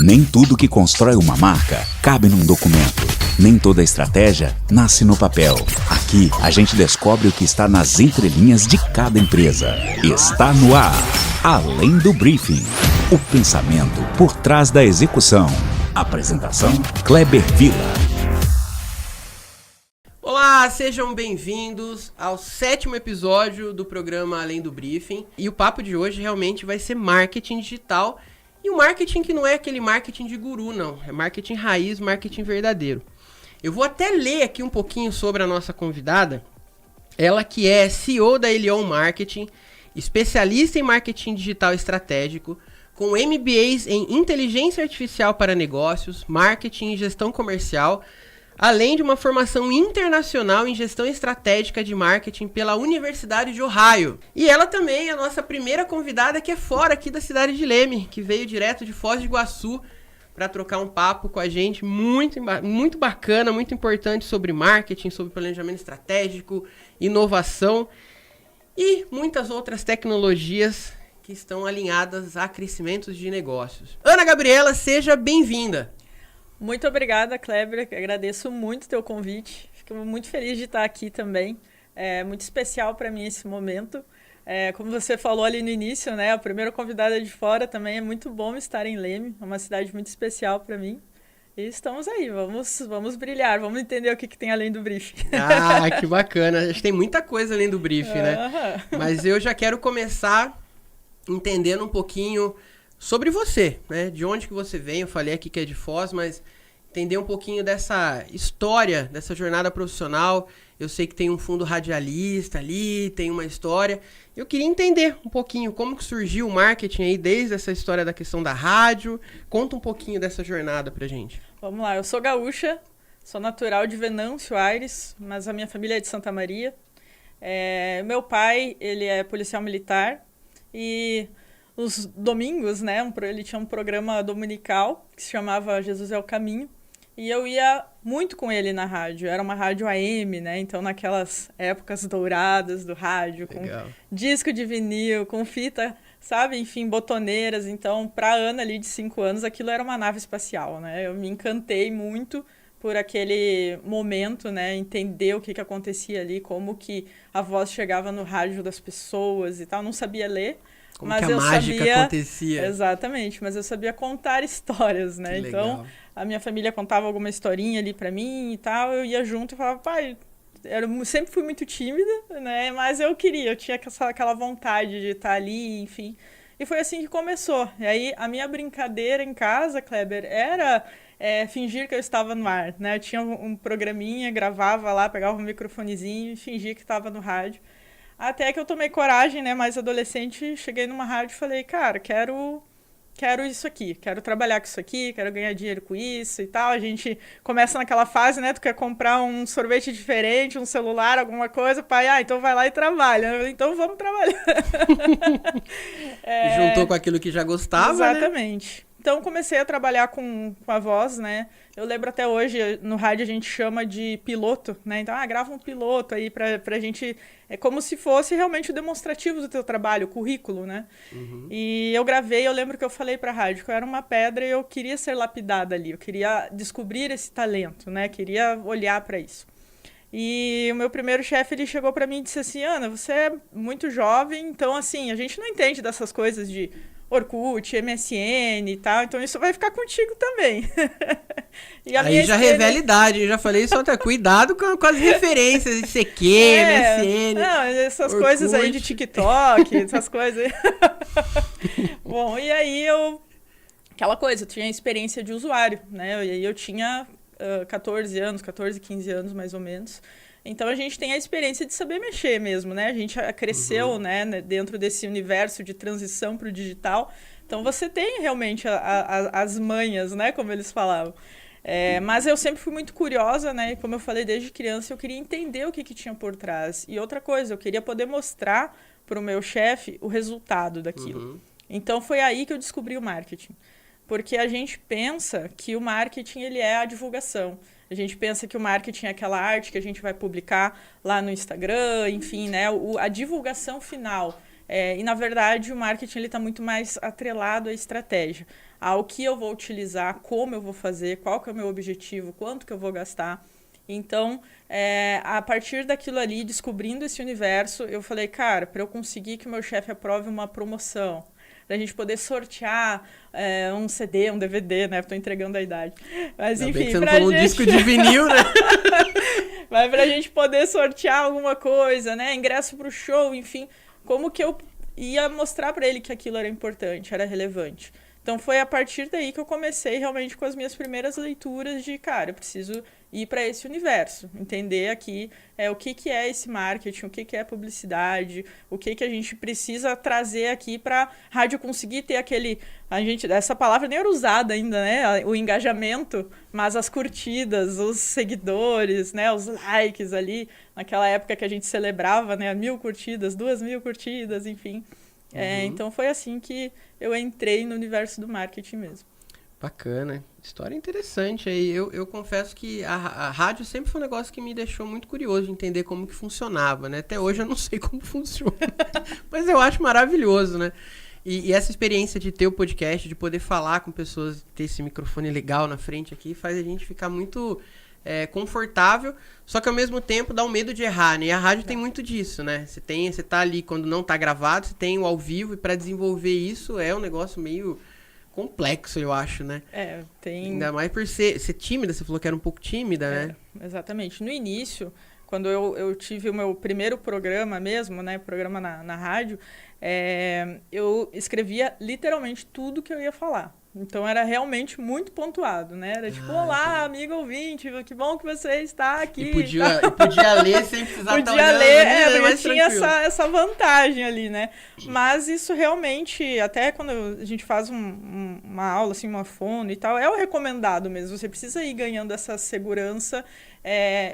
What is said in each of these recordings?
Nem tudo que constrói uma marca cabe num documento. Nem toda estratégia nasce no papel. Aqui, a gente descobre o que está nas entrelinhas de cada empresa. Está no ar, Além do Briefing. O pensamento por trás da execução. Apresentação, Kleber Vila. Olá, sejam bem-vindos ao 7º episódio do programa Além do Briefing. E o papo de hoje realmente vai ser marketing digital. E o marketing que não é aquele marketing de guru, não. É marketing raiz, marketing verdadeiro. Eu vou até ler aqui um pouquinho sobre a nossa convidada. Ela que é CEO da Elion Marketing, especialista em marketing digital estratégico, com MBAs em inteligência artificial para negócios, marketing e gestão comercial, além de uma formação internacional em gestão estratégica de marketing pela Universidade de Ohio. E ela também é a nossa primeira convidada que é fora aqui da cidade de Leme, que veio direto de Foz do Iguaçu para trocar um papo com a gente muito bacana, muito importante sobre marketing, sobre planejamento estratégico, inovação e muitas outras tecnologias que estão alinhadas a crescimentos de negócios. Ana Gabriela, seja bem-vinda! Muito obrigada, Kleber. Agradeço muito o teu convite. Fico muito feliz de estar aqui também. É muito especial para mim esse momento. Como você falou ali no início, né? A primeira convidada de fora também. É muito bom estar em Leme. É uma cidade muito especial para mim. E estamos aí. Vamos brilhar. Vamos entender o que tem além do briefing. Ah, que bacana. A gente tem muita coisa além do briefing, né? Mas eu já quero começar entendendo um pouquinho sobre você, né? De onde que você vem, eu falei aqui que é de Foz, mas entender um pouquinho dessa história, dessa jornada profissional. Eu sei que tem um fundo radialista ali, tem uma história. Eu queria entender um pouquinho como que surgiu o marketing aí, desde essa história da questão da rádio. Conta um pouquinho dessa jornada pra gente. Vamos lá, eu sou gaúcha, sou natural de Venâncio Aires, mas a minha família é de Santa Maria. Meu pai, ele é policial militar e os domingos, né, ele tinha um programa dominical que se chamava Jesus é o Caminho, e eu ia muito com ele na rádio. Era uma rádio AM, né, então naquelas épocas douradas do rádio, Legal. Com disco de vinil, com fita, sabe, enfim, botoneiras. Então, para a Ana ali de 5 anos, aquilo era uma nave espacial, né, eu me encantei muito por aquele momento, né, entender o que acontecia ali, como que a voz chegava no rádio das pessoas e tal. Não sabia ler, Como mas que a eu mágica sabia, acontecia. Exatamente, mas eu sabia contar histórias, né? Que Então, legal. a minha família contava alguma historinha ali pra mim e tal, eu ia junto e falava, pai, sempre fui muito tímida, né? Mas eu tinha aquela vontade de estar ali, enfim. E foi assim que começou. E aí, a minha brincadeira em casa, Kleber, era fingir que eu estava no ar, né? Eu tinha um programinha, gravava lá, pegava um microfonezinho e fingia que estava no rádio. Até que eu tomei coragem, né, mais adolescente, cheguei numa rádio e falei, cara, quero isso aqui, quero trabalhar com isso aqui, quero ganhar dinheiro com isso e tal. A gente começa naquela fase, né, tu quer comprar um sorvete diferente, um celular, alguma coisa, pai, então vai lá e trabalha. Então vamos trabalhar. Juntou com aquilo que já gostava, exatamente. Né? Então, comecei a trabalhar com a voz, né? Eu lembro até hoje, no rádio a gente chama de piloto, né? Então, grava um piloto aí pra gente... É como se fosse realmente o demonstrativo do teu trabalho, o currículo, né? Uhum. E eu gravei, eu lembro que eu falei pra rádio que eu era uma pedra e eu queria ser lapidada ali. Eu queria descobrir esse talento, né? Queria olhar pra isso. E o meu primeiro chefe, ele chegou pra mim e disse assim, Ana, você é muito jovem, então, assim, a gente não entende dessas coisas de Orkut, MSN e tal, então isso vai ficar contigo também. E aí já revela idade, eu já falei isso até, cuidado com as referências, ICQ, MSN, não, essas Orkut. Coisas aí de TikTok, essas coisas aí. Bom, e aí aquela coisa, eu tinha experiência de usuário, né, e aí eu tinha 14, 15 anos mais ou menos. Então, a gente tem a experiência de saber mexer mesmo, né? A gente cresceu, né, dentro desse universo de transição para o digital. Então, você tem realmente as manhas, né? Como eles falavam. Mas eu sempre fui muito curiosa, né? E como eu falei desde criança, eu queria entender o que tinha por trás. E outra coisa, eu queria poder mostrar para o meu chefe o resultado daquilo. Então, foi aí que eu descobri o marketing. Porque a gente pensa que o marketing ele é a divulgação. A gente pensa que o marketing é aquela arte que a gente vai publicar lá no Instagram, enfim, né? A divulgação final. E, na verdade, o marketing está muito mais atrelado à estratégia. ao que eu vou utilizar, como eu vou fazer, qual que é o meu objetivo, quanto que eu vou gastar. Então, a partir daquilo ali, descobrindo esse universo, eu falei, cara, para eu conseguir que o meu chefe aprove uma promoção, para a gente poder sortear um CD, um DVD, né? Estou entregando a idade. Mas, enfim, você não falou um disco de vinil, né? Mas para a gente poder sortear alguma coisa, né? Ingresso para o show, enfim. Como que eu ia mostrar para ele que aquilo era importante, era relevante. Então, foi a partir daí que eu comecei realmente com as minhas primeiras leituras de, cara, eu preciso ir para esse universo, entender aqui o que é esse marketing, o que é publicidade, o que a gente precisa trazer aqui para a rádio conseguir ter aquele... essa palavra nem era usada ainda, né? O engajamento, mas as curtidas, os seguidores, né? Os likes ali, naquela época que a gente celebrava, né? 1.000 curtidas, 2.000 curtidas, enfim. Então, foi assim que eu entrei no universo do marketing mesmo. Bacana. História interessante aí. Eu confesso que a rádio sempre foi um negócio que me deixou muito curioso de entender como que funcionava, né? Até hoje eu não sei como funciona, mas eu acho maravilhoso, né? E essa experiência de ter o podcast, de poder falar com pessoas, ter esse microfone legal na frente aqui, faz a gente ficar muito confortável, só que ao mesmo tempo dá um medo de errar, né? E a rádio tem muito disso, né? Você tá ali quando não tá gravado, você tem o ao vivo, e para desenvolver isso é um negócio meio complexo, eu acho, né? Tem... Ainda mais por ser tímida, você falou que era um pouco tímida, né? Exatamente. No início, quando eu tive o meu primeiro programa mesmo, né? Programa na rádio, eu escrevia literalmente tudo que eu ia falar. Então, era realmente muito pontuado, né? Era tipo, olá, amigo ouvinte, que bom que você está aqui. E podia ler sem precisar estar olhando. Porque tinha essa vantagem ali, né? Mas isso realmente, até quando a gente faz uma aula, assim, uma fono e tal, é o recomendado mesmo. Você precisa ir ganhando essa segurança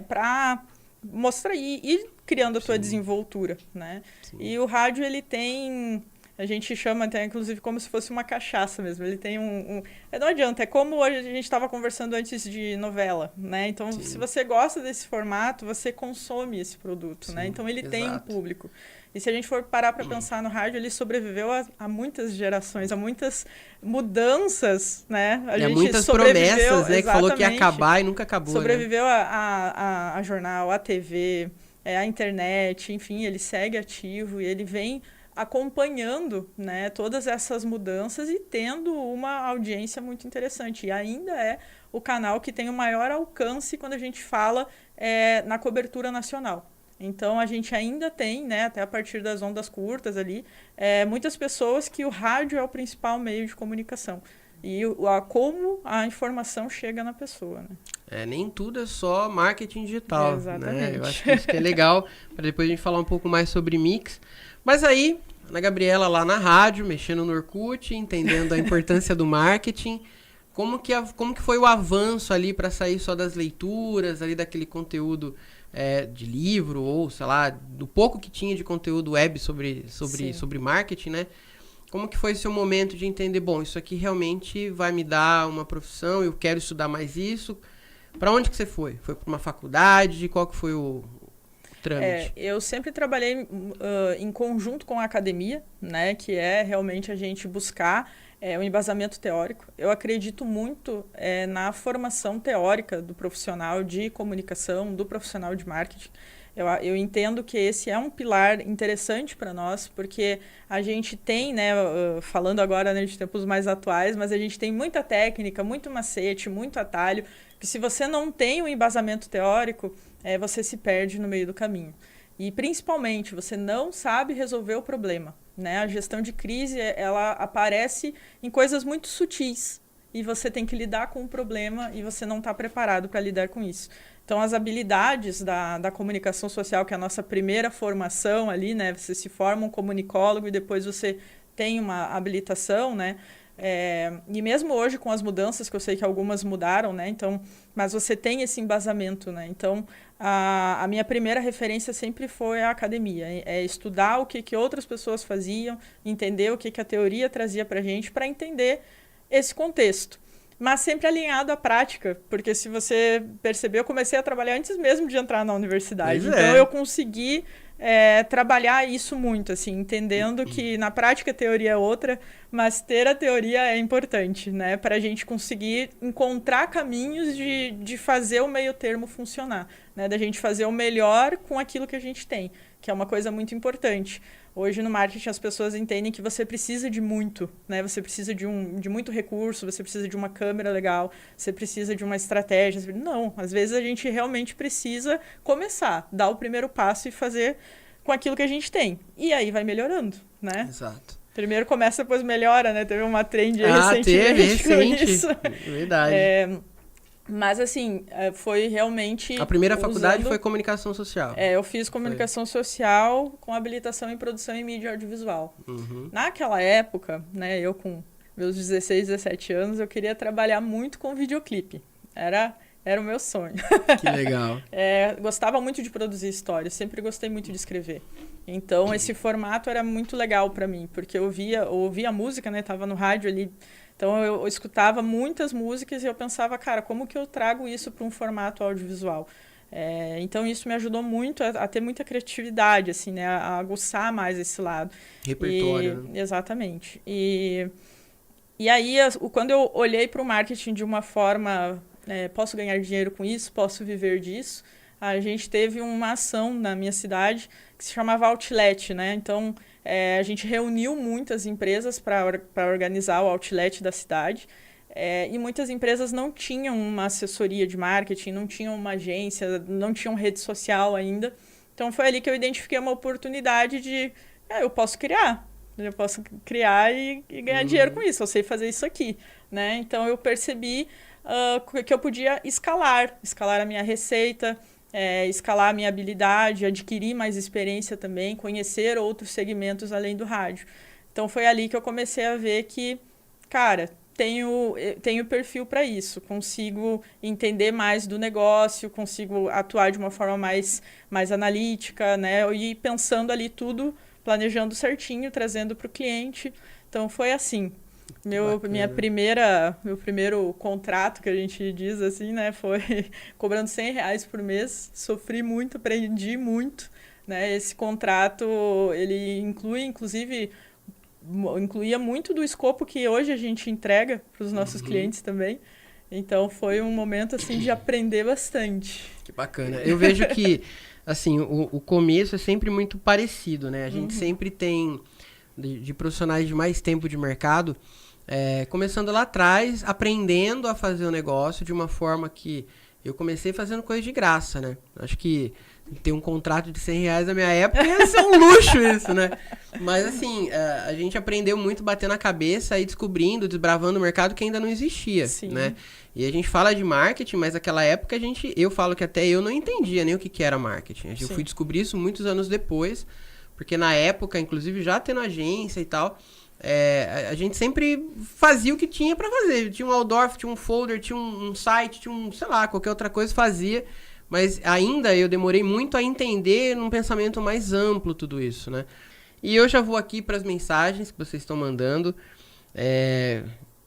para mostrar e ir criando a tua desenvoltura, né? Sim. E o rádio, ele tem... A gente chama até, inclusive, como se fosse uma cachaça mesmo. Ele tem não adianta, é como hoje a gente estava conversando antes de novela, né? Então, sim, se você gosta desse formato, você consome esse produto, sim, né? Então, ele tem um público. E se a gente for parar para pensar no rádio, ele sobreviveu a muitas gerações, a muitas mudanças, né? A gente muitas promessas, né? Que falou que ia acabar e nunca acabou, sobreviveu, né? a jornal, a TV, a internet, enfim, ele segue ativo e ele vem acompanhando, né, todas essas mudanças e tendo uma audiência muito interessante. E ainda é o canal que tem o maior alcance quando a gente fala na cobertura nacional. Então, a gente ainda tem, né, até a partir das ondas curtas ali, muitas pessoas que o rádio é o principal meio de comunicação. E como a informação chega na pessoa, né? Nem tudo é só marketing digital. Exatamente. Né? Eu acho que isso que é legal, para depois a gente falar um pouco mais sobre mix. Mas aí, Ana Gabriela lá na rádio, mexendo no Orkut, entendendo a importância do marketing, como que foi o avanço ali para sair só das leituras, ali daquele conteúdo de livro, ou sei lá, do pouco que tinha de conteúdo web sobre marketing, né? Como que foi o seu momento de entender, bom, isso aqui realmente vai me dar uma profissão, eu quero estudar mais isso. Para onde que você foi? Foi para uma faculdade? Qual que foi o trâmite? Eu sempre trabalhei em conjunto com a academia, né, que é realmente a gente buscar um embasamento teórico. Eu acredito muito na formação teórica do profissional de comunicação, do profissional de marketing. Eu entendo que esse é um pilar interessante para nós, porque a gente tem, né, falando agora, né, de tempos mais atuais, mas a gente tem muita técnica, muito macete, muito atalho, que se você não tem um embasamento teórico, você se perde no meio do caminho. E, principalmente, você não sabe resolver o problema, né? A gestão de crise, ela aparece em coisas muito sutis, e você tem que lidar com o problema e você não está preparado para lidar com isso. Então, as habilidades da comunicação social, que é a nossa primeira formação ali, né? Você se forma um comunicólogo e depois você tem uma habilitação, né? E mesmo hoje, com as mudanças, que eu sei que algumas mudaram, né? Então, mas você tem esse embasamento, né? Então, a minha primeira referência sempre foi a academia. Estudar o que outras pessoas faziam, entender o que a teoria trazia para a gente, para entender esse contexto. Mas sempre alinhado à prática, porque se você perceber, eu comecei a trabalhar antes mesmo de entrar na universidade. Então, eu consegui trabalhar isso muito, assim, entendendo que na prática a teoria é outra, mas ter a teoria é importante, né? Para a gente conseguir encontrar caminhos de fazer o meio termo funcionar, né? Da gente fazer o melhor com aquilo que a gente tem, que é uma coisa muito importante. Hoje no marketing as pessoas entendem que você precisa de muito, né? Você precisa de muito recurso, você precisa de uma câmera legal, você precisa de uma estratégia. Não, às vezes a gente realmente precisa começar, dar o primeiro passo e fazer com aquilo que a gente tem. E aí vai melhorando, né? Exato. Primeiro começa, depois melhora, né? Teve uma trend recentemente com isso. Verdade. Mas, assim, foi realmente... A primeira faculdade foi comunicação social. Eu fiz comunicação social com habilitação em produção e mídia audiovisual. Naquela época, né, eu com meus 16, 17 anos, eu queria trabalhar muito com videoclipe. Era o meu sonho. Que legal. Gostava muito de produzir histórias, sempre gostei muito de escrever. Então, esse formato era muito legal para mim, porque eu ouvia a música, né, tava no rádio ali. Então, eu escutava muitas músicas e eu pensava, cara, como que eu trago isso para um formato audiovisual? Então, isso me ajudou muito a ter muita criatividade, assim, né? A aguçar mais esse lado. Repertório. Né? Exatamente. E aí, quando eu olhei para o marketing de uma forma, posso ganhar dinheiro com isso, posso viver disso, a gente teve uma ação na minha cidade que se chamava Outlet, né? Então, a gente reuniu muitas empresas para organizar o outlet da cidade. E muitas empresas não tinham uma assessoria de marketing, não tinham uma agência, não tinham rede social ainda. Então, foi ali que eu identifiquei uma oportunidade de... eu posso criar e ganhar dinheiro com isso. Eu sei fazer isso aqui, né? Então, eu percebi que eu podia escalar a minha receita, escalar a minha habilidade, adquirir mais experiência também, conhecer outros segmentos além do rádio. Então, foi ali que eu comecei a ver que, cara, tenho perfil para isso, consigo entender mais do negócio, consigo atuar de uma forma mais analítica, né? E pensando ali tudo, planejando certinho, trazendo para o cliente. Então, foi assim. Meu primeiro contrato, que a gente diz assim, né, foi cobrando R$100 por mês. Sofri muito, aprendi muito, né? Esse contrato, ele incluía muito do escopo que hoje a gente entrega para os nossos clientes também. Então, foi um momento, assim, de aprender bastante. Que bacana. Eu vejo que, assim, o começo é sempre muito parecido, né? A gente sempre tem, de profissionais de mais tempo de mercado, começando lá atrás, aprendendo a fazer o negócio de uma forma que eu comecei fazendo coisa de graça, né? Acho que ter um contrato de R$100 na minha época ia ser um luxo isso, né? Mas assim, a gente aprendeu muito batendo a cabeça e descobrindo, desbravando o mercado que ainda não existia, né? E a gente fala de marketing, mas naquela época eu falo que até eu não entendia nem o que era marketing. Eu fui descobrir isso muitos anos depois, porque na época, inclusive já tendo agência e tal, a gente sempre fazia o que tinha pra fazer. Tinha um outdoor, tinha um folder, tinha um site, tinha sei lá, qualquer outra coisa fazia. Mas ainda eu demorei muito a entender num pensamento mais amplo tudo isso, né? E eu já vou aqui para as mensagens que vocês estão mandando.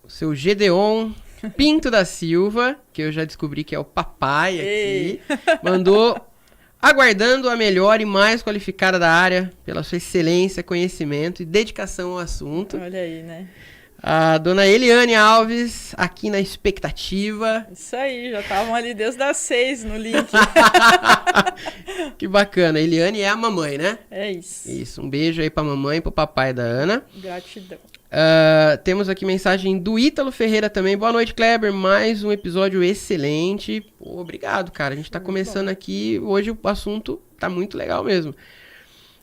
O seu Gedeon Pinto da Silva, que eu já descobri que é o papai aqui, mandou: aguardando a melhor e mais qualificada da área pela sua excelência, conhecimento e dedicação ao assunto. Olha aí, né? A dona Eliane Alves, aqui na expectativa. Isso aí, já estavam ali desde as 6 no link. Que bacana. Eliane é a mamãe, né? É isso. Isso, um beijo aí pra mamãe e pro papai da Ana. Gratidão. Temos aqui mensagem do Ítalo Ferreira também. Boa noite, Kleber. Mais um episódio excelente. Pô, obrigado, cara. A gente tá começando aqui. Hoje o assunto tá muito legal mesmo.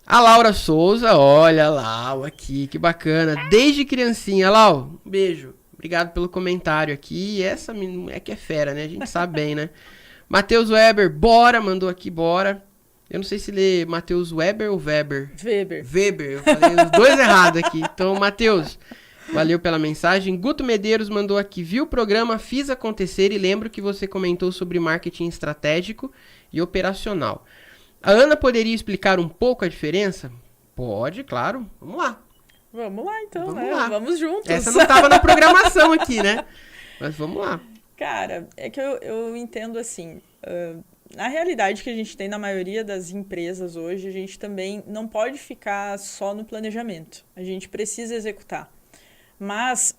A Laura Souza, olha, Lau aqui, que bacana. Desde criancinha, Lau, um beijo. Obrigado pelo comentário aqui. E essa é que é fera, né? A gente sabe bem, né? Matheus Weber, bora, mandou aqui, bora. Eu não sei se lê Matheus Weber ou Weber. Weber, eu falei os dois errados aqui. Então, Matheus, valeu pela mensagem. Guto Medeiros mandou aqui, viu o programa, fiz acontecer e lembro que você comentou sobre marketing estratégico e operacional. A Ana poderia explicar um pouco a diferença? Pode, claro. Vamos lá. Vamos lá, então, vamos né? Lá. Vamos juntos. Essa não estava na programação aqui, né? Mas vamos lá. Cara, é que eu entendo assim, na realidade que a gente tem na maioria das empresas hoje, a gente também não pode ficar só no planejamento. A gente precisa executar. Mas,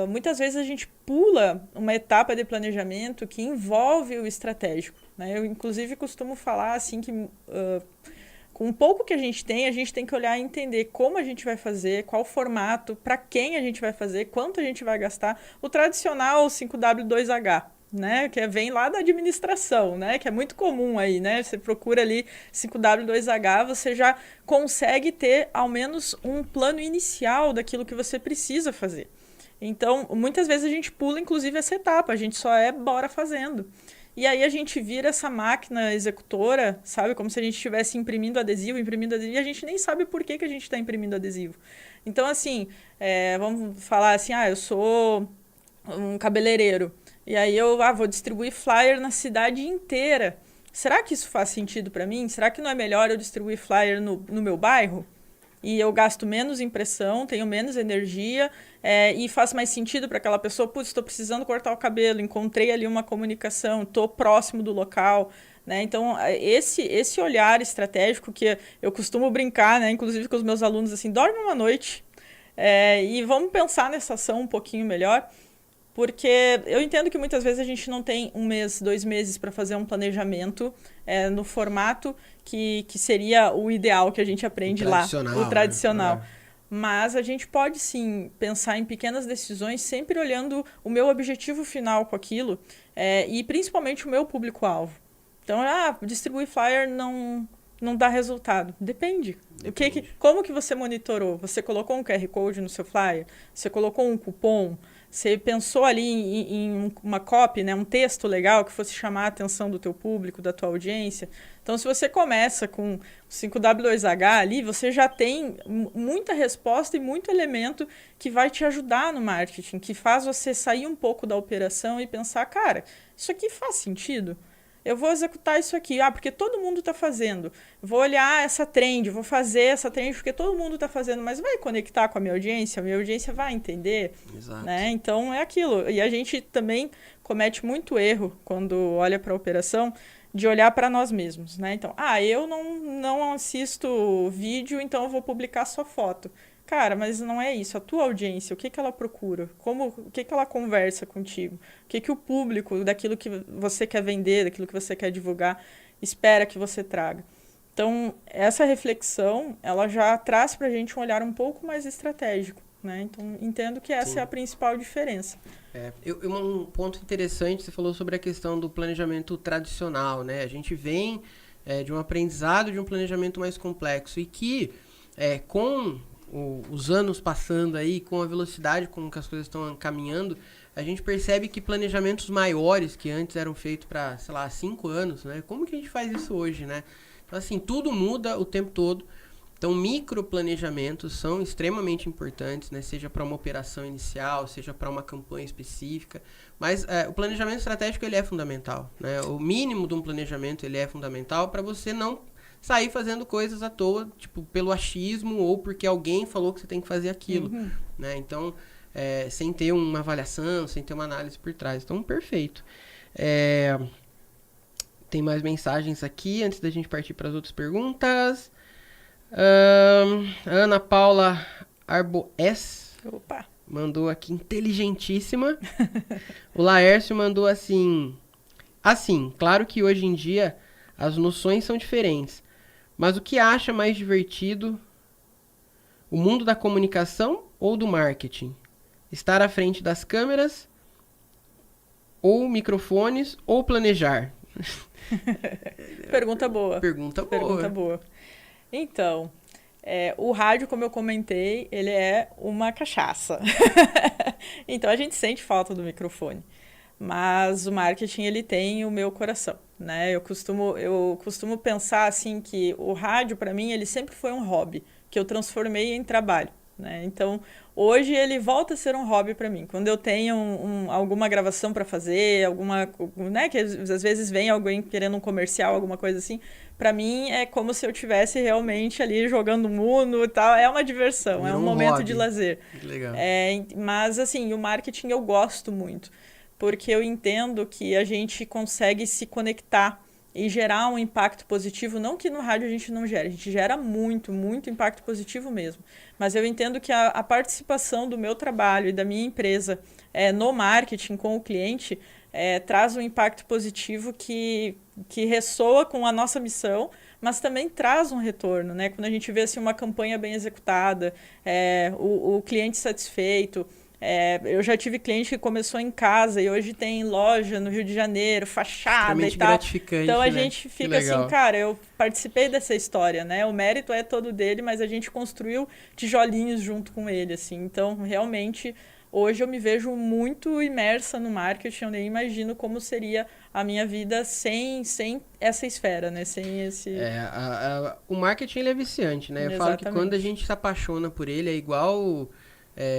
muitas vezes a gente pula uma etapa de planejamento que envolve o estratégico, né? Eu, inclusive, costumo falar assim que com o pouco que a gente tem que olhar e entender como a gente vai fazer, qual formato, para quem a gente vai fazer, quanto a gente vai gastar. O tradicional 5W2H, né? Que vem lá da administração, né? Que é muito comum aí, né? Você procura ali 5W2H, você já consegue ter ao menos um plano inicial daquilo que você precisa fazer. Então, muitas vezes a gente pula, inclusive, essa etapa, a gente só bora fazendo. E aí a gente vira essa máquina executora, sabe? Como se a gente estivesse imprimindo adesivo, e a gente nem sabe por que a gente está imprimindo adesivo. Então, assim, vamos falar assim, eu sou um cabeleireiro, e aí eu vou distribuir flyer na cidade inteira. Será que isso faz sentido para mim? Será que não é melhor eu distribuir flyer no meu bairro? E eu gasto menos impressão, tenho menos energia, e faz mais sentido para aquela pessoa, putz, estou precisando cortar o cabelo, encontrei ali uma comunicação, estou próximo do local, né? Então, esse olhar estratégico que eu costumo brincar, né, inclusive com os meus alunos, assim, dorme uma noite e vamos pensar nessa ação um pouquinho melhor, porque eu entendo que muitas vezes a gente não tem 1 mês, 2 meses para fazer um planejamento no formato que seria o ideal que a gente aprende lá, o tradicional. Né? Mas a gente pode, sim, pensar em pequenas decisões, sempre olhando o meu objetivo final com aquilo e principalmente o meu público-alvo. Então, distribuir flyer não dá resultado. Depende. Como que você monitorou? Você colocou um QR Code no seu flyer? Você colocou um cupom? Você pensou ali em uma copy, né, um texto legal que fosse chamar a atenção do teu público, da tua audiência? Então, se você começa com 5W2H ali, você já tem muita resposta e muito elemento que vai te ajudar no marketing, que faz você sair um pouco da operação e pensar, cara, isso aqui faz sentido? Eu vou executar isso aqui, porque todo mundo está fazendo. Vou olhar essa trend, vou fazer essa trend porque todo mundo está fazendo, mas vai conectar com a minha audiência vai entender. Exato. Né? Então, é aquilo. E a gente também comete muito erro quando olha para a operação de olhar para nós mesmos. Né? Então, eu não assisto vídeo, então eu vou publicar só foto. Cara, mas não é isso. A tua audiência, o que ela procura? O que ela conversa contigo? O que o público, daquilo que você quer vender, daquilo que você quer divulgar, espera que você traga? Então, essa reflexão, ela já traz para a gente um olhar um pouco mais estratégico. Né? Então, entendo que essa é a principal diferença. Um ponto interessante, você falou sobre a questão do planejamento tradicional. Né? A gente vem de um aprendizado de um planejamento mais complexo e que, com os anos passando aí, com a velocidade com que as coisas estão caminhando, a gente percebe que planejamentos maiores que antes eram feitos para, 5 anos, né? Como que a gente faz isso hoje, né? Então, assim, tudo muda o tempo todo. Então, microplanejamentos são extremamente importantes, né? Seja para uma operação inicial, seja para uma campanha específica. Mas o planejamento estratégico, ele é fundamental, né? O mínimo de um planejamento, ele é fundamental para você não sair fazendo coisas à toa, tipo, pelo achismo ou porque alguém falou que você tem que fazer aquilo, né? Então, sem ter uma avaliação, sem ter uma análise por trás. Então, perfeito. Tem mais mensagens aqui, antes da gente partir para as outras perguntas. Ana Paula Arboes mandou aqui, inteligentíssima. O Laércio mandou assim, claro que hoje em dia as noções são diferentes, mas o que acha mais divertido, o mundo da comunicação ou do marketing? Estar à frente das câmeras ou microfones ou planejar? Pergunta boa. Pergunta boa. Então, o rádio, como eu comentei, ele é uma cachaça. Então, a gente sente falta do microfone. Mas o marketing, ele tem o meu coração, né? Eu costumo pensar, assim, que o rádio, para mim, ele sempre foi um hobby, que eu transformei em trabalho, né? Então, hoje, ele volta a ser um hobby para mim. Quando eu tenho alguma gravação para fazer, né? Que às vezes vem alguém querendo um comercial, alguma coisa assim, para mim é como se eu estivesse realmente ali jogando Uno e tal. É uma diversão, é um momento de lazer. Legal. Mas, assim, o marketing eu gosto muito, porque eu entendo que a gente consegue se conectar e gerar um impacto positivo, não que no rádio a gente não gere, a gente gera muito, muito impacto positivo mesmo. Mas eu entendo que a participação do meu trabalho e da minha empresa no marketing com o cliente traz um impacto positivo que ressoa com a nossa missão, mas também traz um retorno, né? Quando a gente vê assim, uma campanha bem executada, o cliente satisfeito. Eu já tive cliente que começou em casa e hoje tem loja no Rio de Janeiro, fachada e tal. Gratificante, então a né? gente fica assim, cara, eu participei dessa história, né? O mérito é todo dele, mas a gente construiu tijolinhos junto com ele, assim. Então, realmente, hoje eu me vejo muito imersa no marketing, eu nem imagino como seria a minha vida sem essa esfera, né? Sem esse... O marketing ele é viciante, né? Eu falo que quando a gente se apaixona por ele, é igual...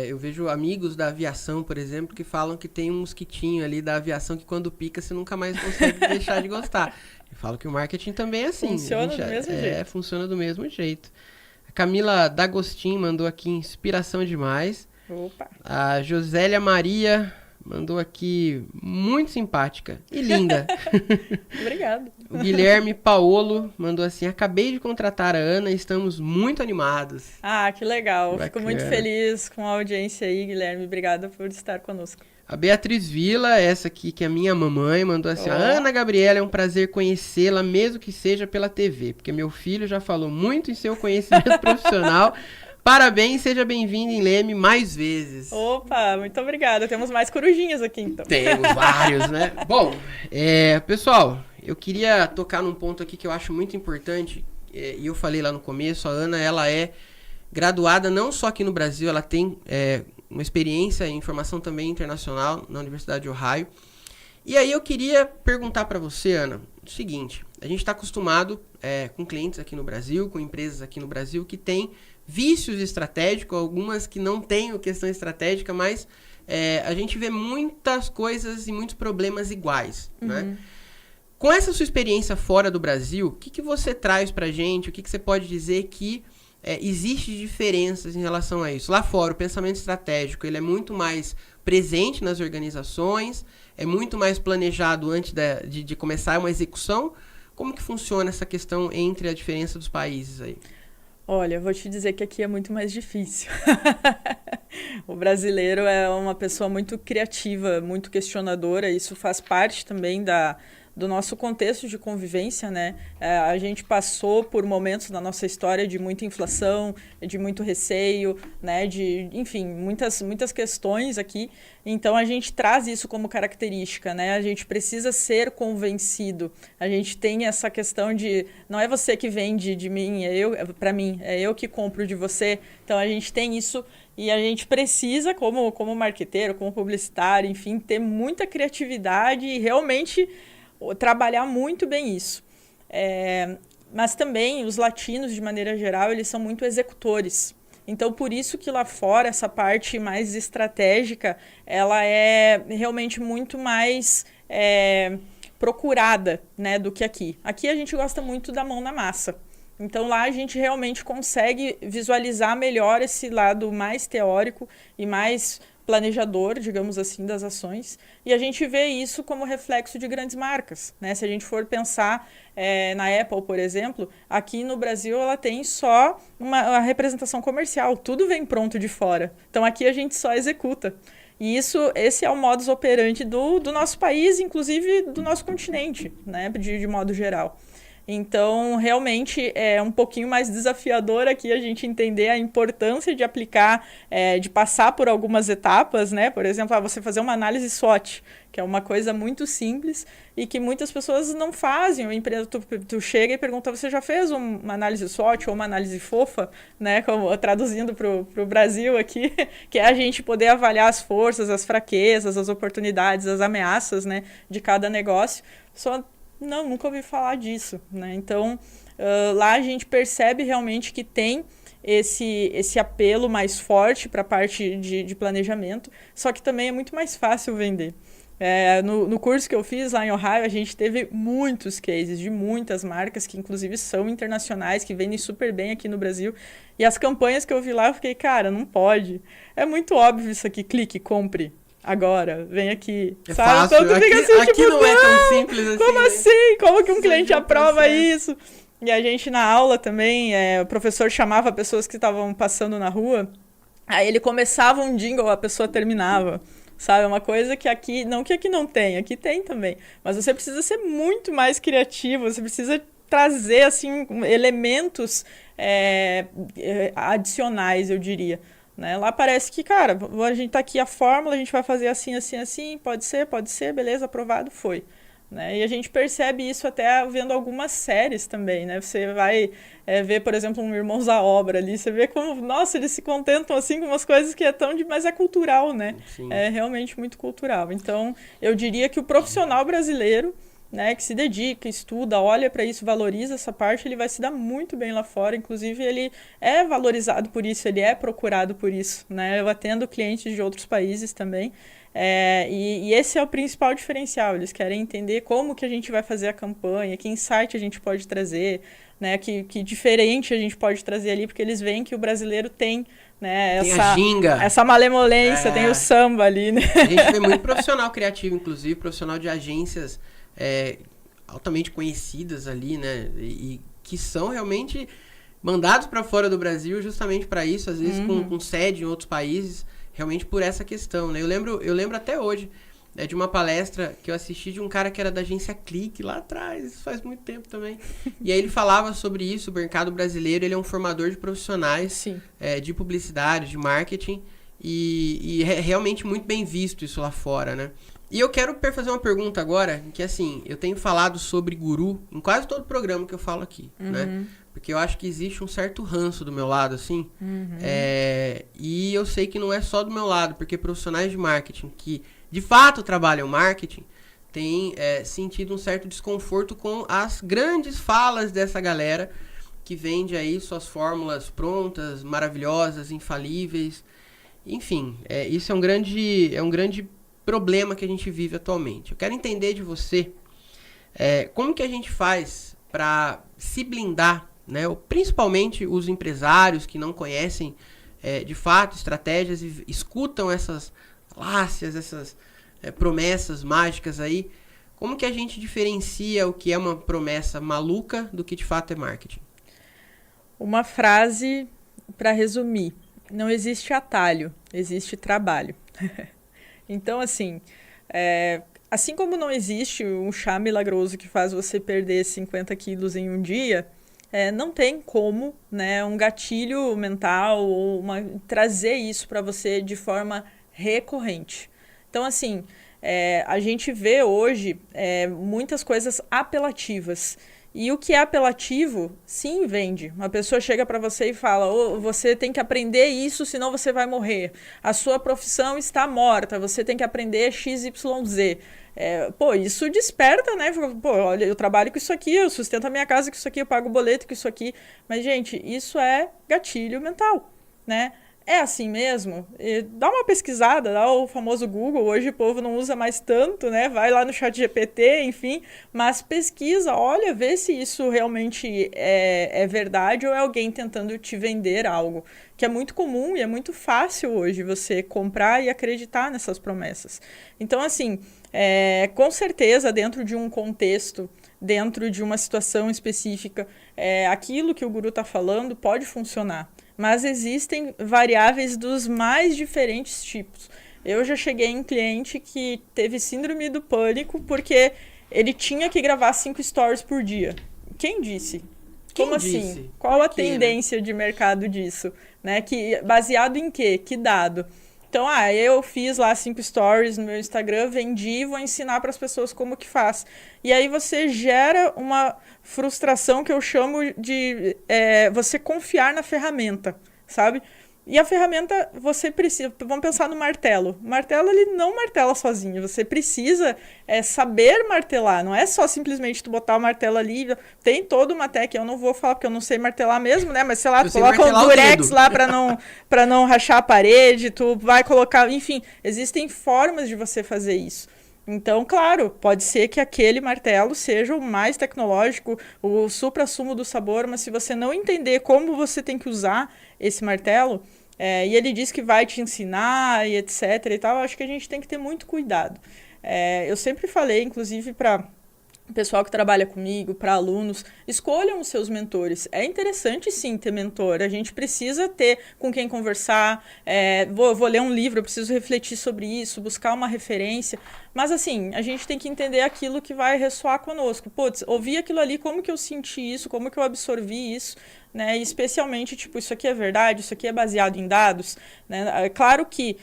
eu vejo amigos da aviação, por exemplo, que falam que tem um mosquitinho ali da aviação que quando pica você nunca mais consegue deixar de gostar. Eu falo que o marketing também é assim. Funciona do mesmo jeito. Funciona do mesmo jeito. A Camila D'Agostin mandou aqui inspiração demais. Opa! A Josélia Maria mandou aqui muito simpática e linda. Obrigada. O Guilherme Paolo mandou assim: acabei de contratar a Ana e estamos muito animados. Ah, que legal. Bacana. Fico muito feliz com a audiência aí, Guilherme. Obrigada por estar conosco. A Beatriz Vila, essa aqui que é minha mamãe, mandou assim: Ana Gabriela, é um prazer conhecê-la, mesmo que seja pela TV, porque meu filho já falou muito em seu conhecimento profissional. Parabéns, seja bem-vindo em Leme mais vezes. Opa, muito obrigada. Temos mais corujinhas aqui, então. Temos vários, né? Bom, pessoal, eu queria tocar num ponto aqui que eu acho muito importante, e eu falei lá no começo, a Ana, ela é graduada não só aqui no Brasil, ela tem uma experiência em formação também internacional na Universidade de Ohio. E aí eu queria perguntar para você, Ana, o seguinte: a gente está acostumado com clientes aqui no Brasil, com empresas aqui no Brasil que têm vícios estratégicos, algumas que não têm questão estratégica, mas a gente vê muitas coisas e muitos problemas iguais, né? Com essa sua experiência fora do Brasil, o que você traz pra gente? O que você pode dizer que existe diferenças em relação a isso? Lá fora, o pensamento estratégico ele é muito mais presente nas organizações, é muito mais planejado antes de começar uma execução. Como que funciona essa questão entre a diferença dos países aí? Olha, eu vou te dizer que aqui é muito mais difícil. O brasileiro é uma pessoa muito criativa, muito questionadora. Isso faz parte também do nosso contexto de convivência, né? A gente passou por momentos na nossa história de muita inflação, de muito receio, né? Enfim, muitas questões aqui. Então, a gente traz isso como característica, né? A gente precisa ser convencido. A gente tem essa questão de... Não é você que vende de mim, para mim. É eu que compro de você. Então, a gente tem isso... E a gente precisa, como marqueteiro, como publicitário, enfim, ter muita criatividade e realmente trabalhar muito bem isso. Mas também os latinos, de maneira geral, eles são muito executores. Então, por isso que lá fora, essa parte mais estratégica, ela é realmente muito mais procurada, né, do que aqui. Aqui a gente gosta muito da mão na massa. Então, lá a gente realmente consegue visualizar melhor esse lado mais teórico e mais planejador, digamos assim, das ações. E a gente vê isso como reflexo de grandes marcas, né? Se a gente for pensar na Apple, por exemplo, aqui no Brasil ela tem só uma representação comercial. Tudo vem pronto de fora. Então, aqui a gente só executa. E esse é o modus operandi do nosso país, inclusive do nosso continente, né? De modo geral. Então, realmente, é um pouquinho mais desafiador aqui a gente entender a importância de aplicar, de passar por algumas etapas, né? Por exemplo, você fazer uma análise SWOT, que é uma coisa muito simples e que muitas pessoas não fazem. A empresa, tu chega e pergunta, você já fez uma análise SWOT ou uma análise fofa, né? Traduzindo para o Brasil aqui, que é a gente poder avaliar as forças, as fraquezas, as oportunidades, as ameaças, né, de cada negócio. Não, nunca ouvi falar disso, né? Então, lá a gente percebe realmente que tem esse apelo mais forte para a parte de planejamento, só que também é muito mais fácil vender. No curso que eu fiz lá em Ohio, a gente teve muitos cases de muitas marcas que inclusive são internacionais, que vendem super bem aqui no Brasil. E as campanhas que eu vi lá, eu fiquei, cara, não pode. É muito óbvio isso aqui, clique, compre. agora, vem aqui. É sabe? fácil. Então tu fica assim, aqui tipo, não é tão simples assim. como né? assim? Como que um cliente de um aprova processo. isso? E a gente na aula também, o professor chamava pessoas que estavam passando na rua, aí ele começava um jingle, a pessoa terminava. Sabe, é uma coisa que aqui, não que aqui não tem, aqui tem também. Mas você precisa ser muito mais criativo, você precisa trazer, assim, elementos adicionais, eu diria. Né? Lá parece que, cara, a gente tá aqui a fórmula, a gente vai fazer assim, assim, assim, pode ser, beleza, aprovado, foi. Né? E a gente percebe isso até vendo algumas séries também, né? Você vai ver, por exemplo, um Irmãos à Obra ali, você vê como, nossa, eles se contentam assim com umas coisas que é tão mas é cultural, né? Sim. É realmente muito cultural. Então, eu diria que o profissional brasileiro, né, que se dedica, estuda, olha para isso, valoriza essa parte, ele vai se dar muito bem lá fora. Inclusive, ele é valorizado por isso, ele é procurado por isso, né? Eu atendo clientes de outros países também. E esse é o principal diferencial. Eles querem entender como que a gente vai fazer a campanha, que insight a gente pode trazer, né, que diferente a gente pode trazer ali, porque eles veem que o brasileiro tem, né, Tem a ginga. essa malemolência, tem o samba ali, né? A gente vê muito profissional criativo, inclusive, profissional de agências altamente conhecidas ali, né? E que são realmente mandados para fora do Brasil justamente para isso, às vezes com sede em outros países, realmente por essa questão, né? Eu lembro até hoje de uma palestra que eu assisti de um cara que era da agência Clique lá atrás, isso faz muito tempo também. E aí ele falava sobre isso, o mercado brasileiro, ele é um formador de profissionais de publicidade, de marketing, e é realmente muito bem visto isso lá fora, né? E eu quero fazer uma pergunta agora, que assim, eu tenho falado sobre guru em quase todo programa que eu falo aqui, né? Porque eu acho que existe um certo ranço do meu lado, assim. E eu sei que não é só do meu lado, porque profissionais de marketing que de fato trabalham marketing têm sentido um certo desconforto com as grandes falas dessa galera que vende aí suas fórmulas prontas, maravilhosas, infalíveis. Enfim, isso é um grande problema que a gente vive atualmente. Eu quero entender de você como que a gente faz para se blindar, né? Principalmente os empresários que não conhecem de fato estratégias e escutam essas falácias, essas promessas mágicas aí. Como que a gente diferencia o que é uma promessa maluca do que de fato é marketing? Uma frase para resumir: não existe atalho, existe trabalho. Então, assim, assim como não existe um chá milagroso que faz você perder 50 quilos em um dia, não tem como, né, um gatilho mental ou trazer isso para você de forma recorrente. Então, assim, a gente vê hoje muitas coisas apelativas. E o que é apelativo, sim, vende. Uma pessoa chega para você e fala: você tem que aprender isso, senão você vai morrer. A sua profissão está morta, você tem que aprender XYZ. Isso desperta, né? Olha, eu trabalho com isso aqui, eu sustento a minha casa com isso aqui, eu pago o boleto com isso aqui. Mas, gente, isso é gatilho mental, né? É assim mesmo? Dá uma pesquisada, dá o famoso Google. Hoje o povo não usa mais tanto, né? Vai lá no ChatGPT, enfim. Mas pesquisa, olha, vê se isso realmente é verdade ou é alguém tentando te vender algo. Que é muito comum e é muito fácil hoje você comprar e acreditar nessas promessas. Então, assim, com certeza, dentro de um contexto, dentro de uma situação específica, aquilo que o guru está falando pode funcionar. Mas existem variáveis dos mais diferentes tipos. Eu já cheguei em cliente que teve síndrome do pânico porque ele tinha que gravar 5 stories por dia. Quem disse? Como assim? Qual a tendência de mercado disso? Né? Baseado em quê? Que dado? Então, eu fiz lá 5 stories no meu Instagram, vendi, vou ensinar para as pessoas como que faz. E aí você gera uma frustração que eu chamo de você confiar na ferramenta, sabe? E a ferramenta, você precisa... Vamos pensar no martelo. O martelo, ele não martela sozinho. Você precisa saber martelar. Não é só simplesmente tu botar o martelo ali. Tem toda uma técnica. Eu não vou falar porque eu não sei martelar mesmo, né? Mas sei lá, tu coloca um durex lá para não rachar a parede. Tu vai colocar... Enfim, existem formas de você fazer isso. Então, claro, pode ser que aquele martelo seja o mais tecnológico, o supra-sumo do sabor, mas se você não entender como você tem que usar esse martelo, e ele diz que vai te ensinar e etc e tal, eu acho que a gente tem que ter muito cuidado. Eu sempre falei, inclusive, para o pessoal que trabalha comigo, para alunos, escolham os seus mentores. É interessante, sim, ter mentor. A gente precisa ter com quem conversar. Vou ler um livro, eu preciso refletir sobre isso, buscar uma referência. Mas, assim, a gente tem que entender aquilo que vai ressoar conosco. Putz, ouvi aquilo ali, como que eu senti isso, como que eu absorvi isso, né? E especialmente, tipo, isso aqui é verdade, isso aqui é baseado em dados, né? É claro que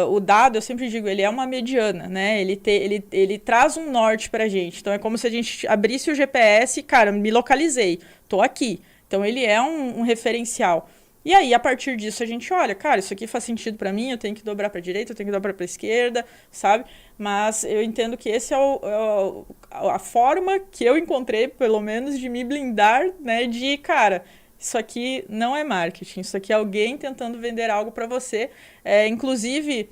o dado, eu sempre digo, ele é uma mediana, né? Ele traz um norte pra gente. Então, é como se a gente abrisse o GPS e, cara, me localizei, tô aqui. Então, ele é um referencial. E aí, a partir disso, a gente olha, cara, isso aqui faz sentido pra mim, eu tenho que dobrar pra direita, eu tenho que dobrar pra esquerda, sabe? Mas eu entendo que esse é a forma que eu encontrei, pelo menos, de me blindar, né? De, cara, isso aqui não é marketing, isso aqui é alguém tentando vender algo para você. Inclusive,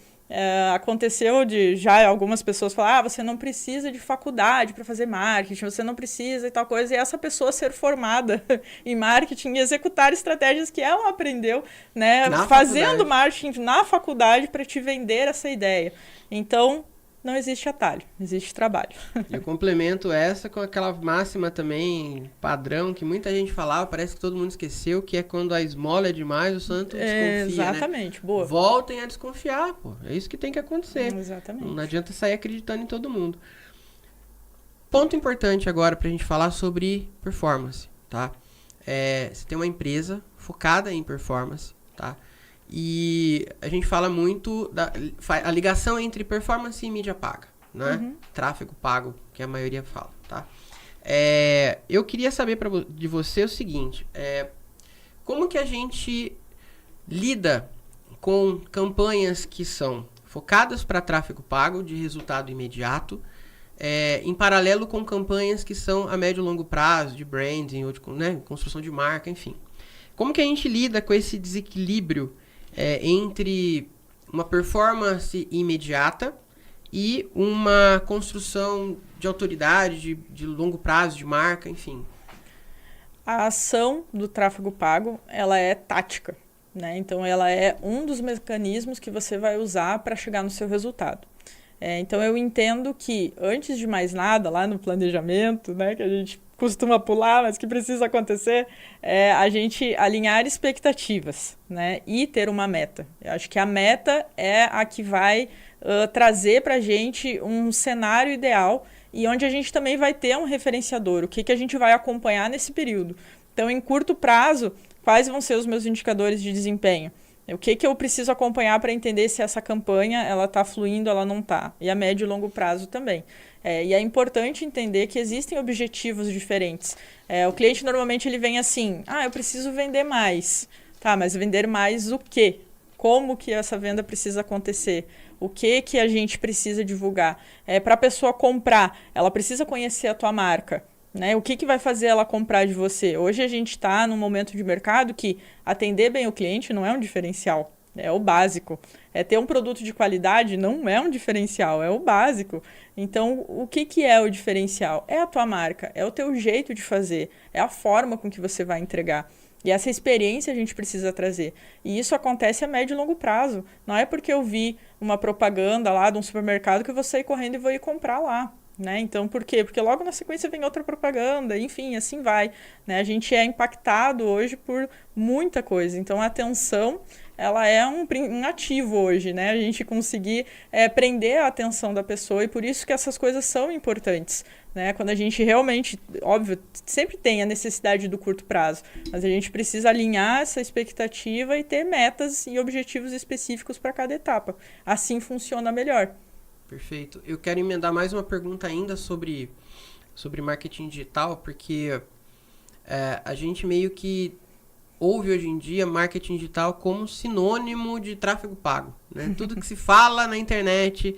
aconteceu de já algumas pessoas falar, você não precisa de faculdade para fazer marketing, você não precisa e tal coisa, e essa pessoa ser formada em marketing e executar estratégias que ela aprendeu, né, fazendo marketing na faculdade para te vender essa ideia. Então, não existe atalho, existe trabalho. Eu complemento essa com aquela máxima também, padrão, que muita gente falava, parece que todo mundo esqueceu, que é quando a esmola é demais, o santo desconfia, exatamente, né? Boa. Voltem a desconfiar, pô. É isso que tem que acontecer. Exatamente. Não adianta sair acreditando em todo mundo. Ponto importante agora pra gente falar sobre performance, tá? Você tem uma empresa focada em performance, tá? E a gente fala muito a ligação entre performance e mídia paga, né? Uhum. Tráfego pago, que a maioria fala, tá? Eu queria saber de você o seguinte, como que a gente lida com campanhas que são focadas para tráfego pago, de resultado imediato, em paralelo com campanhas que são a médio e longo prazo, de branding, ou de, né, construção de marca, enfim. Como que a gente lida com esse desequilíbrio entre uma performance imediata e uma construção de autoridade, de longo prazo, de marca, enfim? A ação do tráfego pago, ela é tática, né? Então, ela é um dos mecanismos que você vai usar para chegar no seu resultado. Então, eu entendo que, antes de mais nada, lá no planejamento, né, que a gente costuma pular, mas que precisa acontecer, a gente alinhar expectativas, né, e ter uma meta. Eu acho que a meta é a que vai trazer para a gente um cenário ideal e onde a gente também vai ter um referenciador, o que a gente vai acompanhar nesse período. Então, em curto prazo, quais vão ser os meus indicadores de desempenho? O que eu preciso acompanhar para entender se essa campanha ela está fluindo, ela não está. E a médio e longo prazo também. E é importante entender que existem objetivos diferentes. O cliente normalmente ele vem assim, eu preciso vender mais. Tá, mas vender mais o quê? Como que essa venda precisa acontecer? O que a gente precisa divulgar? Para a pessoa comprar, ela precisa conhecer a tua marca. Né? O que vai fazer ela comprar de você? Hoje a gente está num momento de mercado que atender bem o cliente não é um diferencial, é o básico. Ter um produto de qualidade não é um diferencial, é o básico. Então, o que é o diferencial? É a tua marca, é o teu jeito de fazer, é a forma com que você vai entregar. E essa experiência a gente precisa trazer. E isso acontece a médio e longo prazo. Não é porque eu vi uma propaganda lá de um supermercado que eu vou sair correndo e vou ir comprar lá. Né? Então, por quê? Porque logo na sequência vem outra propaganda, enfim, assim vai. Né? A gente é impactado hoje por muita coisa. Então, a atenção, ela é um ativo hoje, né? A gente conseguir prender a atenção da pessoa e por isso que essas coisas são importantes. Né? Quando a gente realmente, óbvio, sempre tem a necessidade do curto prazo, mas a gente precisa alinhar essa expectativa e ter metas e objetivos específicos para cada etapa. Assim funciona melhor. Perfeito. Eu quero emendar mais uma pergunta ainda sobre marketing digital, porque a gente meio que ouve hoje em dia marketing digital como sinônimo de tráfego pago. Né? Tudo que se fala na internet,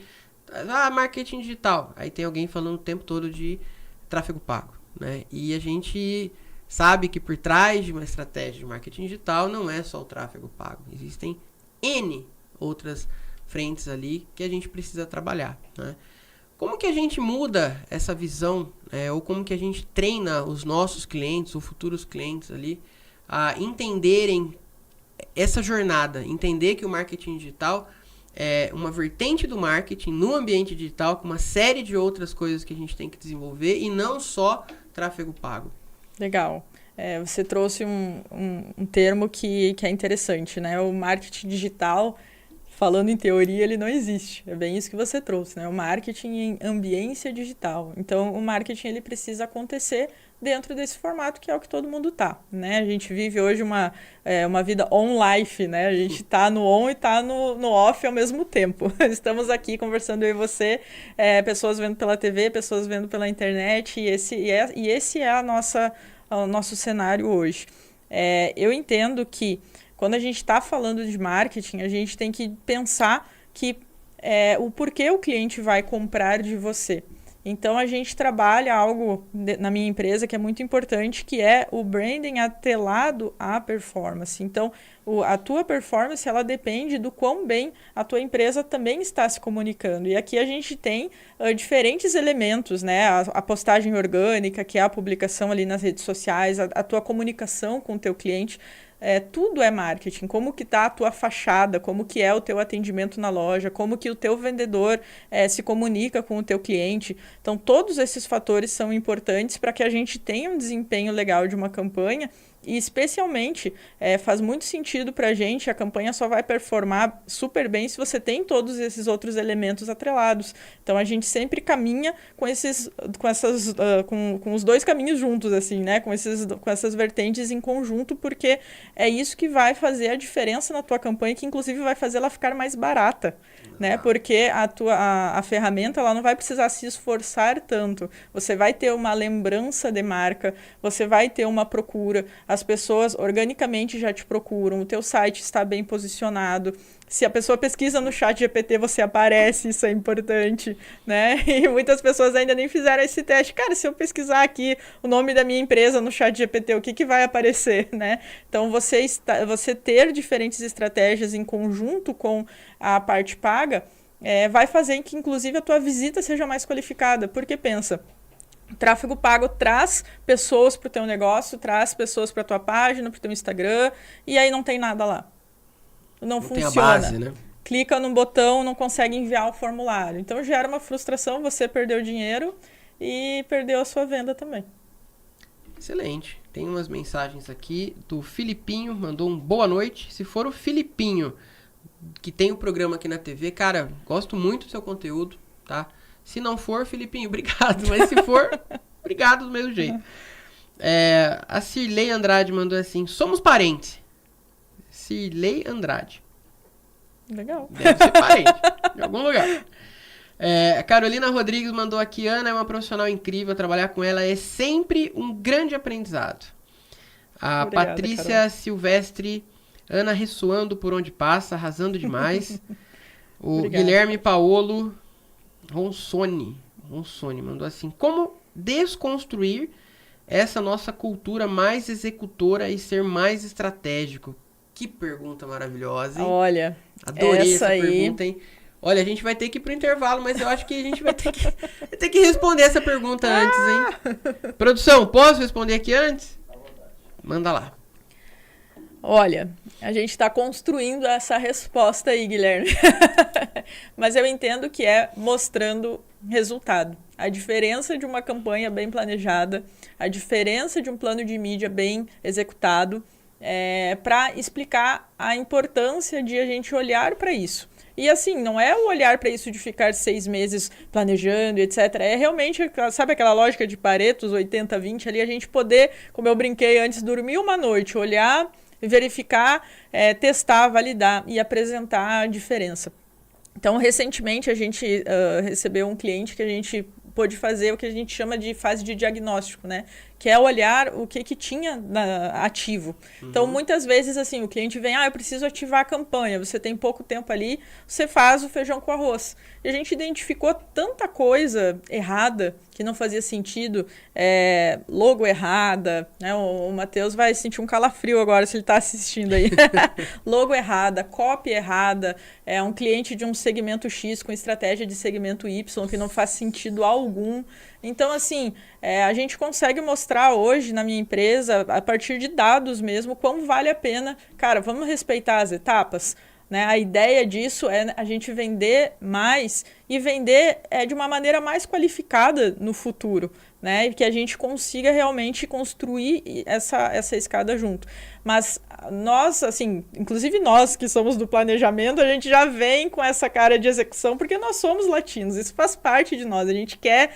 marketing digital. Aí tem alguém falando o tempo todo de tráfego pago. Né? E a gente sabe que por trás de uma estratégia de marketing digital não é só o tráfego pago. Existem N outras frentes ali que a gente precisa trabalhar, né? Como que a gente muda essa visão, ou como que a gente treina os nossos clientes ou futuros clientes ali a entenderem essa jornada, entender que o marketing digital é uma vertente do marketing no ambiente digital, com uma série de outras coisas que a gente tem que desenvolver e não só tráfego pago. Legal. Você trouxe um termo que é interessante, né? O marketing digital, falando em teoria, ele não existe. É bem isso que você trouxe, né? O marketing em ambiência digital. Então, o marketing ele precisa acontecer dentro desse formato que é o que todo mundo tá, né? A gente vive hoje uma vida on-life, né? A gente tá no on e tá no off ao mesmo tempo. Estamos aqui conversando eu e você, pessoas vendo pela TV, pessoas vendo pela internet, e esse é o nosso cenário hoje. Eu entendo que quando a gente está falando de marketing, a gente tem que pensar que o porquê o cliente vai comprar de você. Então, a gente trabalha algo na minha empresa que é muito importante, que é o branding atrelado à performance. Então, a tua performance, ela depende do quão bem a tua empresa também está se comunicando. E aqui a gente tem diferentes elementos, né? A postagem orgânica, que é a publicação ali nas redes sociais, a tua comunicação com o teu cliente. Tudo é marketing, como que está a tua fachada, como que é o teu atendimento na loja, como que o teu vendedor se comunica com o teu cliente. Então, todos esses fatores são importantes para que a gente tenha um desempenho legal de uma campanha e, especialmente, faz muito sentido para a campanha só vai performar super bem se você tem todos esses outros elementos atrelados. Então, a gente sempre caminha com os dois caminhos juntos, assim, né? Com essas vertentes em conjunto, porque é isso que vai fazer a diferença na tua campanha, que inclusive vai fazer ela ficar mais barata, né? Porque a ferramenta ela não vai precisar se esforçar tanto. Você vai ter uma lembrança de marca, você vai ter uma procura, as pessoas organicamente já te procuram, o teu site está bem posicionado. Se a pessoa pesquisa no chat GPT, você aparece, isso é importante, né? E muitas pessoas ainda nem fizeram esse teste. Cara, se eu pesquisar aqui o nome da minha empresa no chat GPT, o que vai aparecer, né? Então, você ter diferentes estratégias em conjunto com a parte paga vai fazer que, inclusive, a tua visita seja mais qualificada. Porque, pensa, o tráfego pago traz pessoas para o teu negócio, traz pessoas para a tua página, para o teu Instagram, e aí não tem nada lá. Não funciona. Tem a base, né? Clica num botão, não consegue enviar o formulário. Então gera uma frustração, você perdeu dinheiro e perdeu a sua venda também. Excelente. Tem umas mensagens aqui do Filipinho, mandou um boa noite. Se for o Filipinho, que tem o programa aqui na TV, cara, gosto muito do seu conteúdo, tá? Se não for, Filipinho, obrigado. Mas se for, obrigado do mesmo jeito. A Cirlei Andrade mandou assim, somos parentes. Cirlei Andrade. Legal. Deve ser parente, em algum lugar. A Carolina Rodrigues mandou aqui, Ana é uma profissional incrível, trabalhar com ela é sempre um grande aprendizado. A Obrigada, Patrícia Carol. Silvestre, Ana ressoando por onde passa, arrasando demais. O Obrigada. Guilherme Paolo Ronsoni mandou assim, como desconstruir essa nossa cultura mais executora e ser mais estratégico? Que pergunta maravilhosa, hein? Olha, adorei essa pergunta, hein? Olha, a gente vai ter que ir pro intervalo, mas eu acho que a gente vai ter que responder essa pergunta antes, hein? Produção, posso responder aqui antes? Manda lá. Olha, a gente está construindo essa resposta aí, Guilherme. Mas eu entendo que é mostrando resultado. A diferença de uma campanha bem planejada, a diferença de um plano de mídia bem executado, para explicar a importância de a gente olhar para isso. E assim, não é o olhar para isso de ficar 6 meses planejando, etc. É realmente, sabe aquela lógica de Pareto, 80-20 ali, a gente poder, como eu brinquei antes, dormir uma noite, olhar, verificar, testar, validar e apresentar a diferença. Então, recentemente, a gente recebeu um cliente que a gente pôde fazer o que a gente chama de fase de diagnóstico, né? Que é olhar o que tinha ativo. Uhum. Então, muitas vezes, assim, o cliente vem, eu preciso ativar a campanha, você tem pouco tempo ali, você faz o feijão com arroz. E a gente identificou tanta coisa errada que não fazia sentido, logo errada, né? O Matheus vai sentir um calafrio agora se ele está assistindo aí. Logo errada, copy errada, um cliente de um segmento X com estratégia de segmento Y que não faz sentido algum. Então, assim, a gente consegue mostrar mostrar hoje na minha empresa, a partir de dados mesmo, quão vale a pena. Cara, vamos respeitar as etapas, né? A ideia disso é a gente vender mais e vender de uma maneira mais qualificada no futuro, né? E que a gente consiga realmente construir essa escada junto. Mas nós, assim, inclusive nós que somos do planejamento, a gente já vem com essa cara de execução, porque nós somos latinos, isso faz parte de nós. A gente quer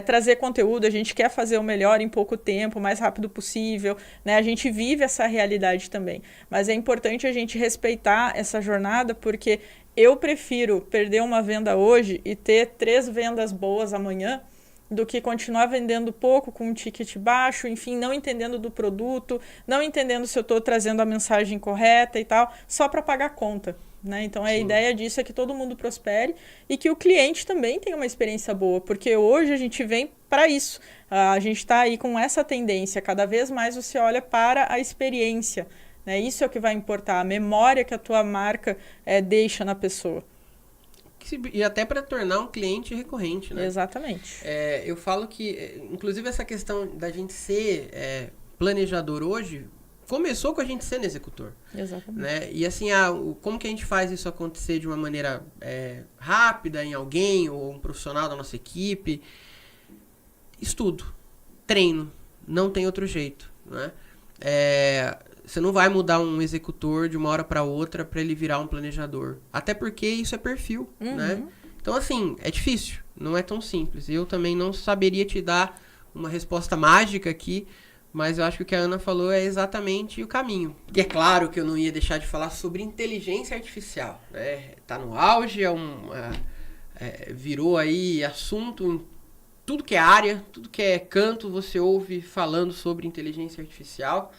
trazer conteúdo, a gente quer fazer o melhor em pouco tempo, o mais rápido possível, né? A gente vive essa realidade também. Mas é importante a gente respeitar essa jornada, porque eu prefiro perder uma venda hoje e ter 3 vendas boas amanhã, do que continuar vendendo pouco, com um ticket baixo, enfim, não entendendo do produto, não entendendo se eu estou trazendo a mensagem correta e tal, só para pagar a conta, né? Então, a ideia disso é que todo mundo prospere e que o cliente também tenha uma experiência boa, porque hoje a gente vem para isso. A gente está aí com essa tendência, cada vez mais você olha para a experiência, né? Isso é o que vai importar, a memória que a tua marca deixa na pessoa. E até para tornar um cliente recorrente, né? Exatamente. Eu falo que, inclusive, essa questão da gente ser planejador hoje começou com a gente sendo executor. Exatamente. Né? E assim, como que a gente faz isso acontecer de uma maneira rápida em alguém ou um profissional da nossa equipe? Estudo, treino, não tem outro jeito, né? Você não vai mudar um executor de uma hora para outra para ele virar um planejador. Até porque isso é perfil, né? Então, assim, é difícil. Não é tão simples. Eu também não saberia te dar uma resposta mágica aqui, mas eu acho que o que a Ana falou é exatamente o caminho. E é claro que eu não ia deixar de falar sobre inteligência artificial, né? Tá no auge, virou aí assunto em tudo que é área, tudo que é canto, você ouve falando sobre inteligência artificial.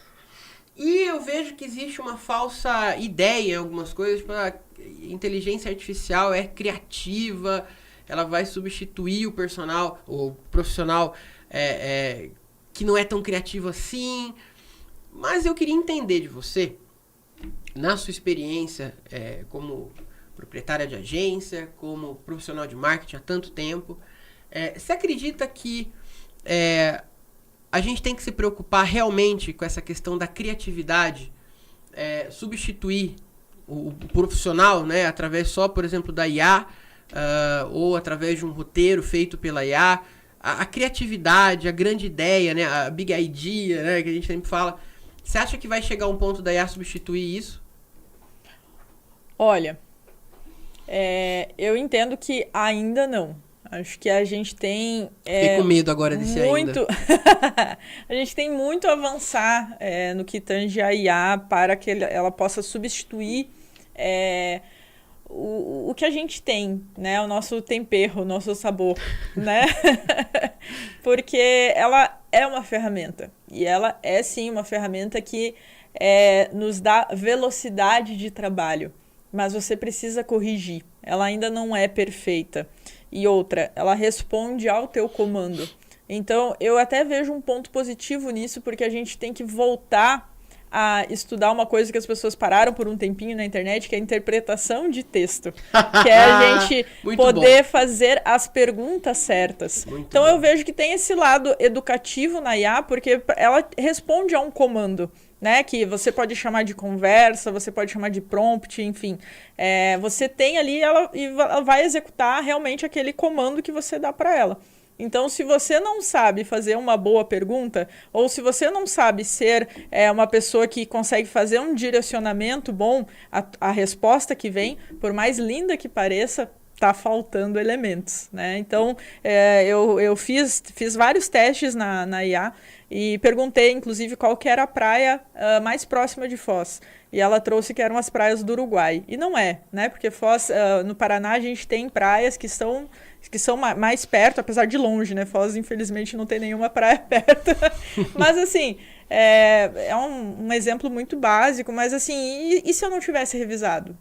E eu vejo que existe uma falsa ideia em algumas coisas, tipo, a inteligência artificial é criativa, ela vai substituir o profissional que não é tão criativo assim. Mas eu queria entender de você, na sua experiência como proprietária de agência, como profissional de marketing há tanto tempo, você acredita que a gente tem que se preocupar realmente com essa questão da criatividade, substituir o profissional, né, através só, por exemplo, da IA, ou através de um roteiro feito pela IA, a criatividade, a grande ideia, né, a big idea, né, que a gente sempre fala. Você acha que vai chegar um ponto da IA substituir isso? Olha, eu entendo que ainda não. Acho que a gente tem... Fiquei com medo agora desse muito... A gente tem muito a avançar no que tange a IA para que ela possa substituir o que a gente tem, né? O nosso tempero, o nosso sabor, né? Porque ela é uma ferramenta. E ela é, sim, uma ferramenta que nos dá velocidade de trabalho. Mas você precisa corrigir. Ela ainda não é perfeita. E outra, ela responde ao teu comando. Então, eu até vejo um ponto positivo nisso, porque a gente tem que voltar a estudar uma coisa que as pessoas pararam por um tempinho na internet, que é a interpretação de texto. Que é a gente poder fazer as perguntas certas. Então, eu vejo que tem esse lado educativo na IA, porque ela responde a um comando, né? Que você pode chamar de conversa, você pode chamar de prompt, enfim. Você tem ali, ela vai executar realmente aquele comando que você dá para ela. Então, se você não sabe fazer uma boa pergunta, ou se você não sabe ser uma pessoa que consegue fazer um direcionamento bom, a resposta que vem, por mais linda que pareça, tá faltando elementos, né? Então, eu fiz vários testes na IA e perguntei, inclusive, qual que era a praia mais próxima de Foz. E ela trouxe que eram as praias do Uruguai. E não é, né? Porque Foz, no Paraná, a gente tem praias que são mais perto, apesar de longe, né? Foz, infelizmente, não tem nenhuma praia perto. Mas, assim, é um exemplo muito básico. Mas, assim, e se eu não tivesse revisado?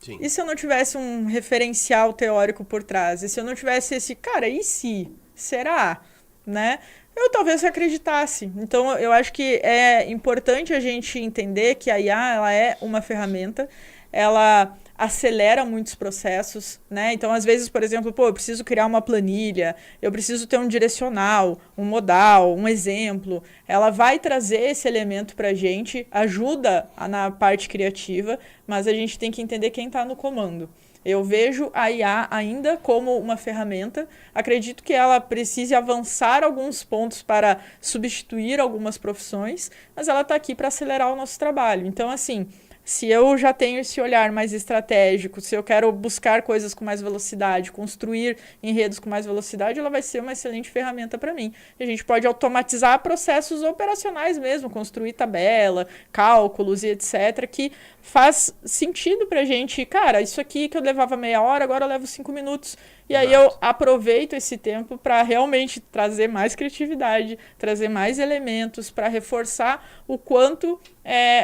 Sim. E se eu não tivesse um referencial teórico por trás? E se eu não tivesse esse, cara, e se? Será? Né? Eu talvez acreditasse. Então, eu acho que é importante a gente entender que a IA ela é uma ferramenta. Ela acelera muitos processos, né? Então, às vezes, por exemplo, eu preciso criar uma planilha, eu preciso ter um direcional, um modal, um exemplo. Ela vai trazer esse elemento para a gente, ajuda na parte criativa, mas a gente tem que entender quem está no comando. Eu vejo a IA ainda como uma ferramenta. Acredito que ela precise avançar alguns pontos para substituir algumas profissões, mas ela está aqui para acelerar o nosso trabalho. Então, assim, se eu já tenho esse olhar mais estratégico, se eu quero buscar coisas com mais velocidade, construir enredos com mais velocidade, ela vai ser uma excelente ferramenta para mim. E a gente pode automatizar processos operacionais mesmo, construir tabela, cálculos e etc., que faz sentido para a gente. Cara, isso aqui que eu levava meia hora, agora eu levo 5 minutos. E aí eu aproveito esse tempo para realmente trazer mais criatividade, trazer mais elementos, para reforçar o quanto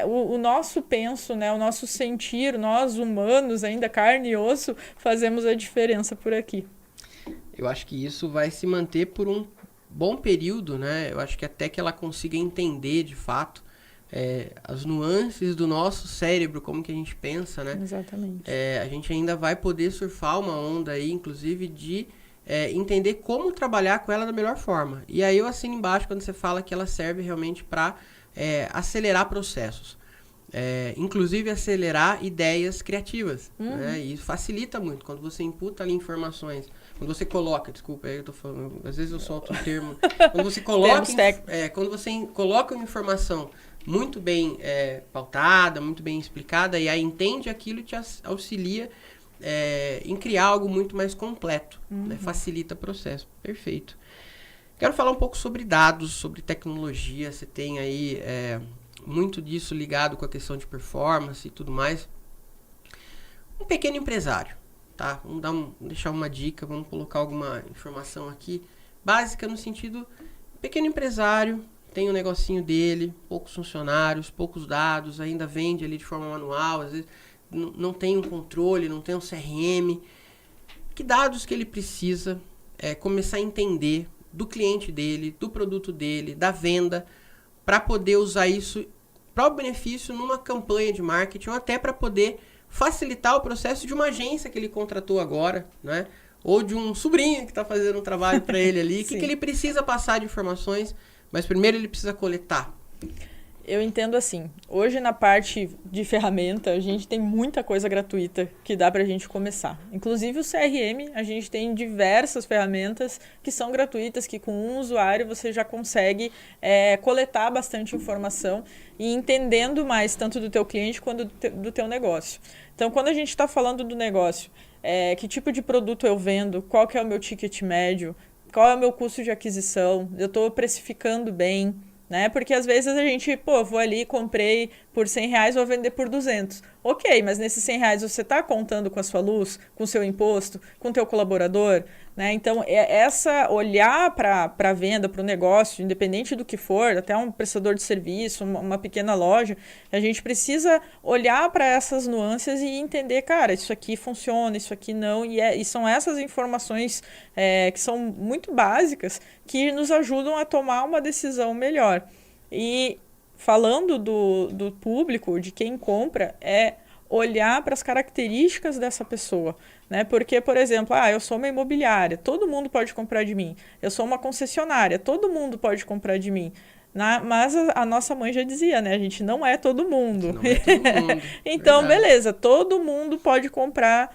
o nosso penso, né, o nosso sentir, nós humanos, ainda carne e osso, fazemos a diferença por aqui. Eu acho que isso vai se manter por um bom período, né? Eu acho que até que ela consiga entender de fato as nuances do nosso cérebro, como que a gente pensa, né? Exatamente. A gente ainda vai poder surfar uma onda aí, inclusive, de entender como trabalhar com ela da melhor forma. E aí eu assino embaixo quando você fala que ela serve realmente para acelerar processos. Inclusive acelerar ideias criativas. Né? E isso facilita muito. Quando você imputa ali informações, quando você coloca, desculpa, aí eu tô falando, às vezes eu solto um termo. Quando você coloca, quando você coloca uma informação muito bem pautada, muito bem explicada, e aí entende aquilo e te auxilia em criar algo muito mais completo. Né? Facilita o processo. Perfeito. Quero falar um pouco sobre dados, sobre tecnologia. Você tem aí muito disso ligado com a questão de performance e tudo mais. Um pequeno empresário, tá? Vamos deixar uma dica, vamos colocar alguma informação aqui básica no sentido, pequeno empresário, tem um negocinho dele, poucos funcionários, poucos dados, ainda vende ali de forma manual, às vezes não tem um controle, não tem um CRM. Que dados que ele precisa começar a entender do cliente dele, do produto dele, da venda, para poder usar isso para o benefício numa campanha de marketing ou até para poder facilitar o processo de uma agência que ele contratou agora, né? Ou de um sobrinho que está fazendo um trabalho para ele ali. O que ele precisa passar de informações, mas primeiro ele precisa coletar. Eu entendo assim, hoje na parte de ferramenta, a gente tem muita coisa gratuita que dá pra gente começar. Inclusive o CRM, a gente tem diversas ferramentas que são gratuitas, que com um usuário você já consegue coletar bastante informação e entendendo mais tanto do teu cliente quanto do teu negócio. Então, quando a gente está falando do negócio, que tipo de produto eu vendo, qual que é o meu ticket médio, qual é o meu custo de aquisição, eu estou precificando bem, né? Porque às vezes a gente, vou ali, comprei por R$100, vou vender por 200. Ok, mas nesses R$100 você está contando com a sua luz, com o seu imposto, com o teu colaborador, né? Então, olhar para a venda, para o negócio, independente do que for, até um prestador de serviço, uma pequena loja, a gente precisa olhar para essas nuances e entender, cara, isso aqui funciona, isso aqui não, e são essas informações que são muito básicas que nos ajudam a tomar uma decisão melhor. E falando do público, de quem compra, olhar para as características dessa pessoa, né? Porque, por exemplo, eu sou uma imobiliária, todo mundo pode comprar de mim. Eu sou uma concessionária, todo mundo pode comprar de mim. Mas a nossa mãe já dizia, né? A gente não é todo mundo. Não é todo mundo. Então, verdade. Beleza, todo mundo pode comprar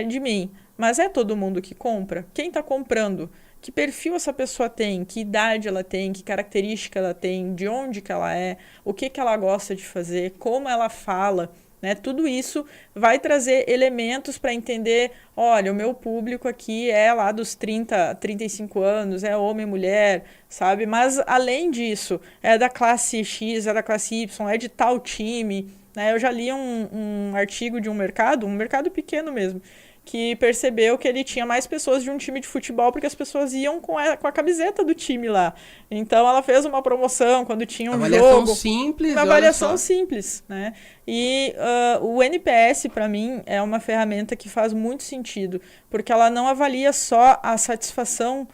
de mim. Mas é todo mundo que compra? Quem está comprando? Que perfil essa pessoa tem, que idade ela tem, que característica ela tem, de onde que ela é, o que ela gosta de fazer, como ela fala, né? Tudo isso vai trazer elementos para entender, olha, o meu público aqui é lá dos 30, 35 anos, é homem, mulher, sabe? Mas além disso, é da classe X, é da classe Y, é de tal time, né? Eu já li um artigo de um mercado pequeno mesmo, que percebeu que ele tinha mais pessoas de um time de futebol porque as pessoas iam com a camiseta do time lá. Então, ela fez uma promoção quando tinha um avaliação jogo. Simples, uma avaliação simples, né? E o NPS, para mim, é uma ferramenta que faz muito sentido porque ela não avalia só a satisfação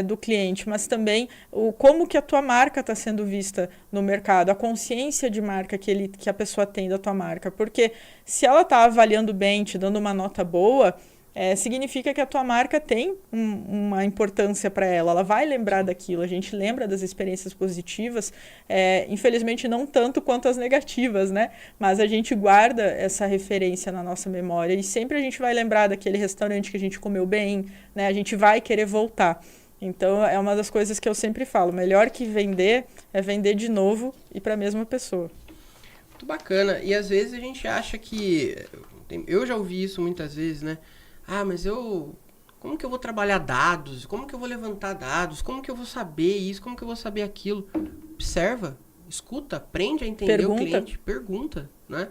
do cliente, mas também como que a tua marca está sendo vista no mercado, a consciência de marca que a pessoa tem da tua marca. Porque se ela está avaliando bem, te dando uma nota boa, significa que a tua marca tem uma importância para ela vai lembrar daquilo, a gente lembra das experiências positivas, infelizmente não tanto quanto as negativas, né? Mas a gente guarda essa referência na nossa memória e sempre a gente vai lembrar daquele restaurante que a gente comeu bem, né? A gente vai querer voltar. Então é uma das coisas que eu sempre falo, melhor que vender é vender de novo e para a mesma pessoa. Muito bacana, e às vezes a gente acha que, eu já ouvi isso muitas vezes, né? Mas como que eu vou trabalhar dados? Como que eu vou levantar dados? Como que eu vou saber isso? Como que eu vou saber aquilo? Observa, escuta, aprende a entender o cliente. Pergunta, né?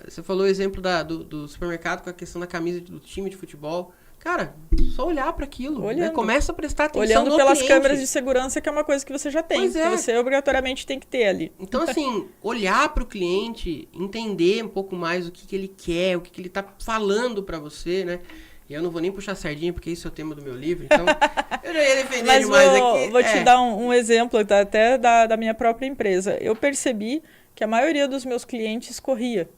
Você falou o exemplo do supermercado com a questão da camisa do time de futebol. Cara, só olhar para aquilo, né? Começa a prestar atenção olhando no pelas cliente. câmeras de segurança, que é uma coisa que você já tem, que você obrigatoriamente tem que ter ali. Então, assim, olhar para o cliente, entender um pouco mais o que ele quer, o que ele está falando para você, né? E eu não vou nem puxar sardinha, porque isso é o tema do meu livro, então eu já ia defender demais aqui. Vou te dar um exemplo, tá? Até da minha própria empresa. Eu percebi que a maioria dos meus clientes corria.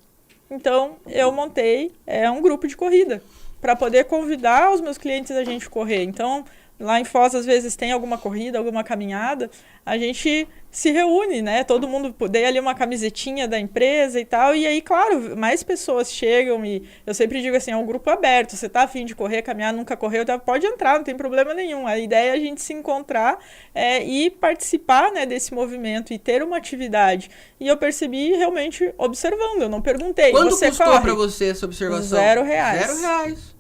Então, eu montei um grupo de corrida, para poder convidar os meus clientes a gente correr. Então, lá em Foz, às vezes, tem alguma corrida, alguma caminhada, a gente se reúne, né? Todo mundo, dei ali uma camisetinha da empresa e tal, e aí, claro, mais pessoas chegam e eu sempre digo assim, é um grupo aberto, você tá a fim de correr, caminhar, nunca correu, pode entrar, não tem problema nenhum. A ideia é a gente se encontrar e participar, né, desse movimento e ter uma atividade. E eu percebi realmente observando, eu não perguntei. Quanto você custou corre? para você essa observação? R$0. R$0.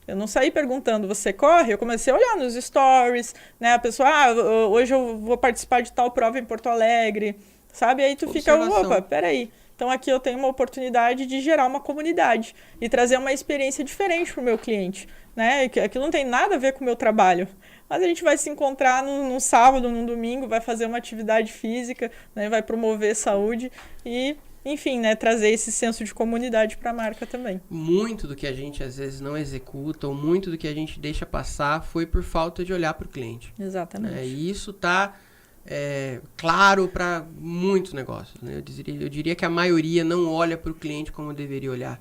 Eu não saí perguntando, você corre? Eu comecei a olhar nos stories, né? A pessoa, hoje eu vou participar de tal prova em Porto Alegre, sabe? Aí tu fica, opa, peraí. Então aqui eu tenho uma oportunidade de gerar uma comunidade e trazer uma experiência diferente para o meu cliente, né? Aquilo não tem nada a ver com o meu trabalho. Mas a gente vai se encontrar num sábado, num domingo, vai fazer uma atividade física, né? Vai promover saúde e... enfim, né, trazer esse senso de comunidade para a marca também. Muito do que a gente às vezes não executa ou muito do que a gente deixa passar foi por falta de olhar para o cliente. Exatamente. E isso está claro para muitos negócios, né? Eu diria que a maioria não olha para o cliente como deveria olhar.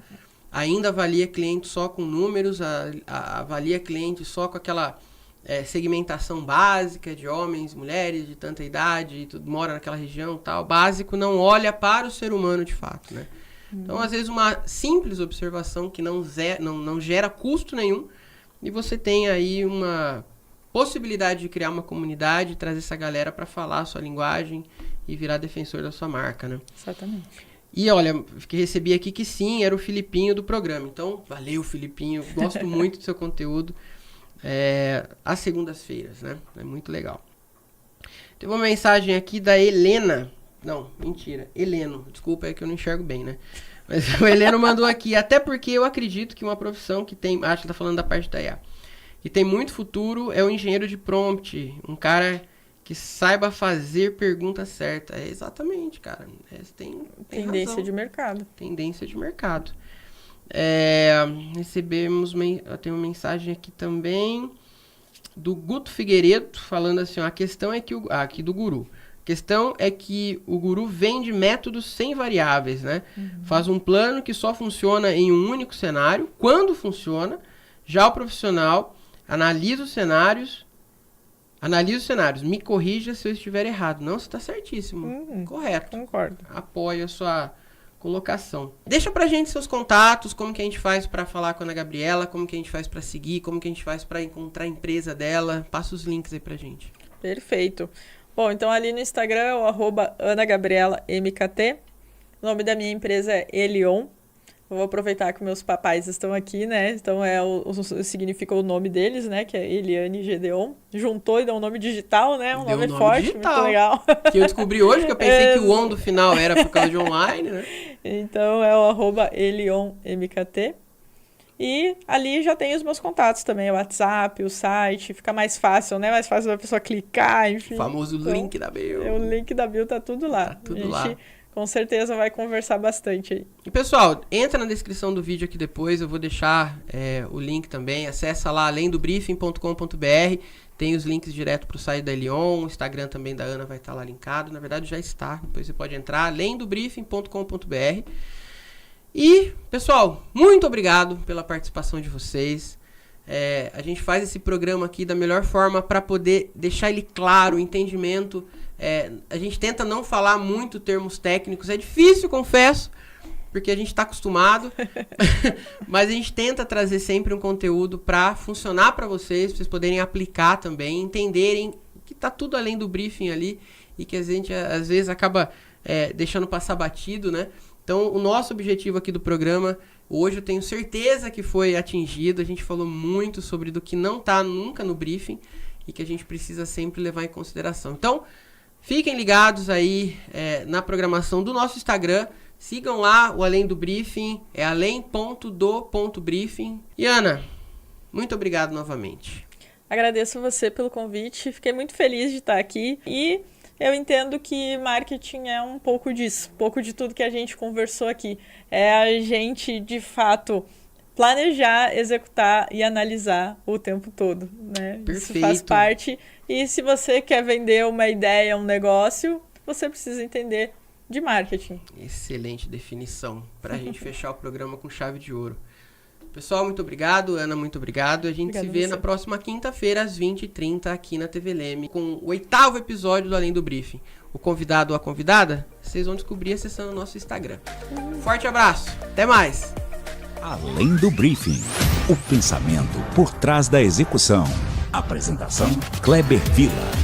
Ainda avalia cliente só com números, avalia cliente só com aquela segmentação básica de homens, mulheres de tanta idade, tudo mora naquela região, tal, básico, não olha para o ser humano de fato, né? Então, às vezes, uma simples observação que não gera custo nenhum e você tem aí uma possibilidade de criar uma comunidade, trazer essa galera para falar a sua linguagem e virar defensor da sua marca, né? Exatamente. E olha, recebi aqui que sim, era o Filipinho do programa. Então, valeu, Filipinho, gosto muito do seu conteúdo. Às segundas-feiras, né? É muito legal. Tem uma mensagem aqui da Helena. Não, mentira. Heleno. Desculpa, é que eu não enxergo bem, né? Mas o Heleno mandou aqui. Até porque eu acredito que uma profissão que tem... Acho que tá falando da parte da IA. Que tem muito futuro é o engenheiro de prompt. Um cara que saiba fazer pergunta certa. Exatamente, cara. Tem Tendência razão. de mercado. Tendência de mercado. Recebemos, tem uma mensagem aqui também do Guto Figueiredo falando assim, a questão é que aqui do Guru, a questão é que o Guru vende métodos sem variáveis, né? Faz um plano que só funciona em um único cenário, quando funciona. Já o profissional analisa os cenários, me corrija se eu estiver errado. Não, você está certíssimo, correto. Concordo. Apoio a sua colocação. Deixa pra gente seus contatos, como que a gente faz pra falar com a Ana Gabriela, como que a gente faz pra seguir, como que a gente faz pra encontrar a empresa dela. Passa os links aí pra gente. Perfeito. Bom, então ali no Instagram é o @AnaGabrielaMKT. O nome da minha empresa é Elion. Eu vou aproveitar que meus papais estão aqui, né? Então significa o nome deles, né? Que é Eliane Gedeon. Juntou e deu um nome digital, né? Um nome forte, digital. Muito legal. Que eu descobri hoje, que eu pensei que o on do final era por causa de online, né? Então é o @ElionMKT. E ali já tem os meus contatos também, o WhatsApp, o site, fica mais fácil, né? Mais fácil a pessoa clicar, enfim. O famoso link da bio. O link da bio tá tudo lá. Tá tudo lá. com certeza vai conversar bastante aí. E pessoal, entra na descrição do vídeo aqui depois, eu vou deixar o link também, acessa lá alemdobriefing.com.br, tem os links direto para o site da Elion, o Instagram também da Ana vai estar lá linkado, na verdade já está, depois você pode entrar, alemdobriefing.com.br. E, pessoal, muito obrigado pela participação de vocês. A gente faz esse programa aqui da melhor forma para poder deixar ele claro, o entendimento. A gente tenta não falar muito termos técnicos, é difícil, confesso, porque a gente está acostumado, mas a gente tenta trazer sempre um conteúdo para funcionar para vocês poderem aplicar também, entenderem que está tudo além do briefing ali e que a gente às vezes acaba deixando passar batido, né? Então, o nosso objetivo aqui do programa, hoje eu tenho certeza que foi atingido. A gente falou muito sobre do que não está nunca no briefing e que a gente precisa sempre levar em consideração. Então, fiquem ligados aí na programação do nosso Instagram. Sigam lá o Além do Briefing, é além.do.briefing. E Ana, muito obrigado novamente. Agradeço você pelo convite, fiquei muito feliz de estar aqui e eu entendo que marketing é um pouco disso, um pouco de tudo que a gente conversou aqui. É a gente, de fato, planejar, executar e analisar o tempo todo, né? Perfeito. Isso faz parte. E se você quer vender uma ideia, um negócio, você precisa entender de marketing. Excelente definição para a gente fechar o programa com chave de ouro. Pessoal, muito obrigado. Ana, muito obrigado. A gente se vê na próxima quinta-feira, às 20h30, aqui na TV Leme, com o 8º episódio do Além do Briefing. O convidado ou a convidada, vocês vão descobrir acessando o nosso Instagram. Forte abraço. Até mais. Além do Briefing. O pensamento por trás da execução. Apresentação: Kleber Vila.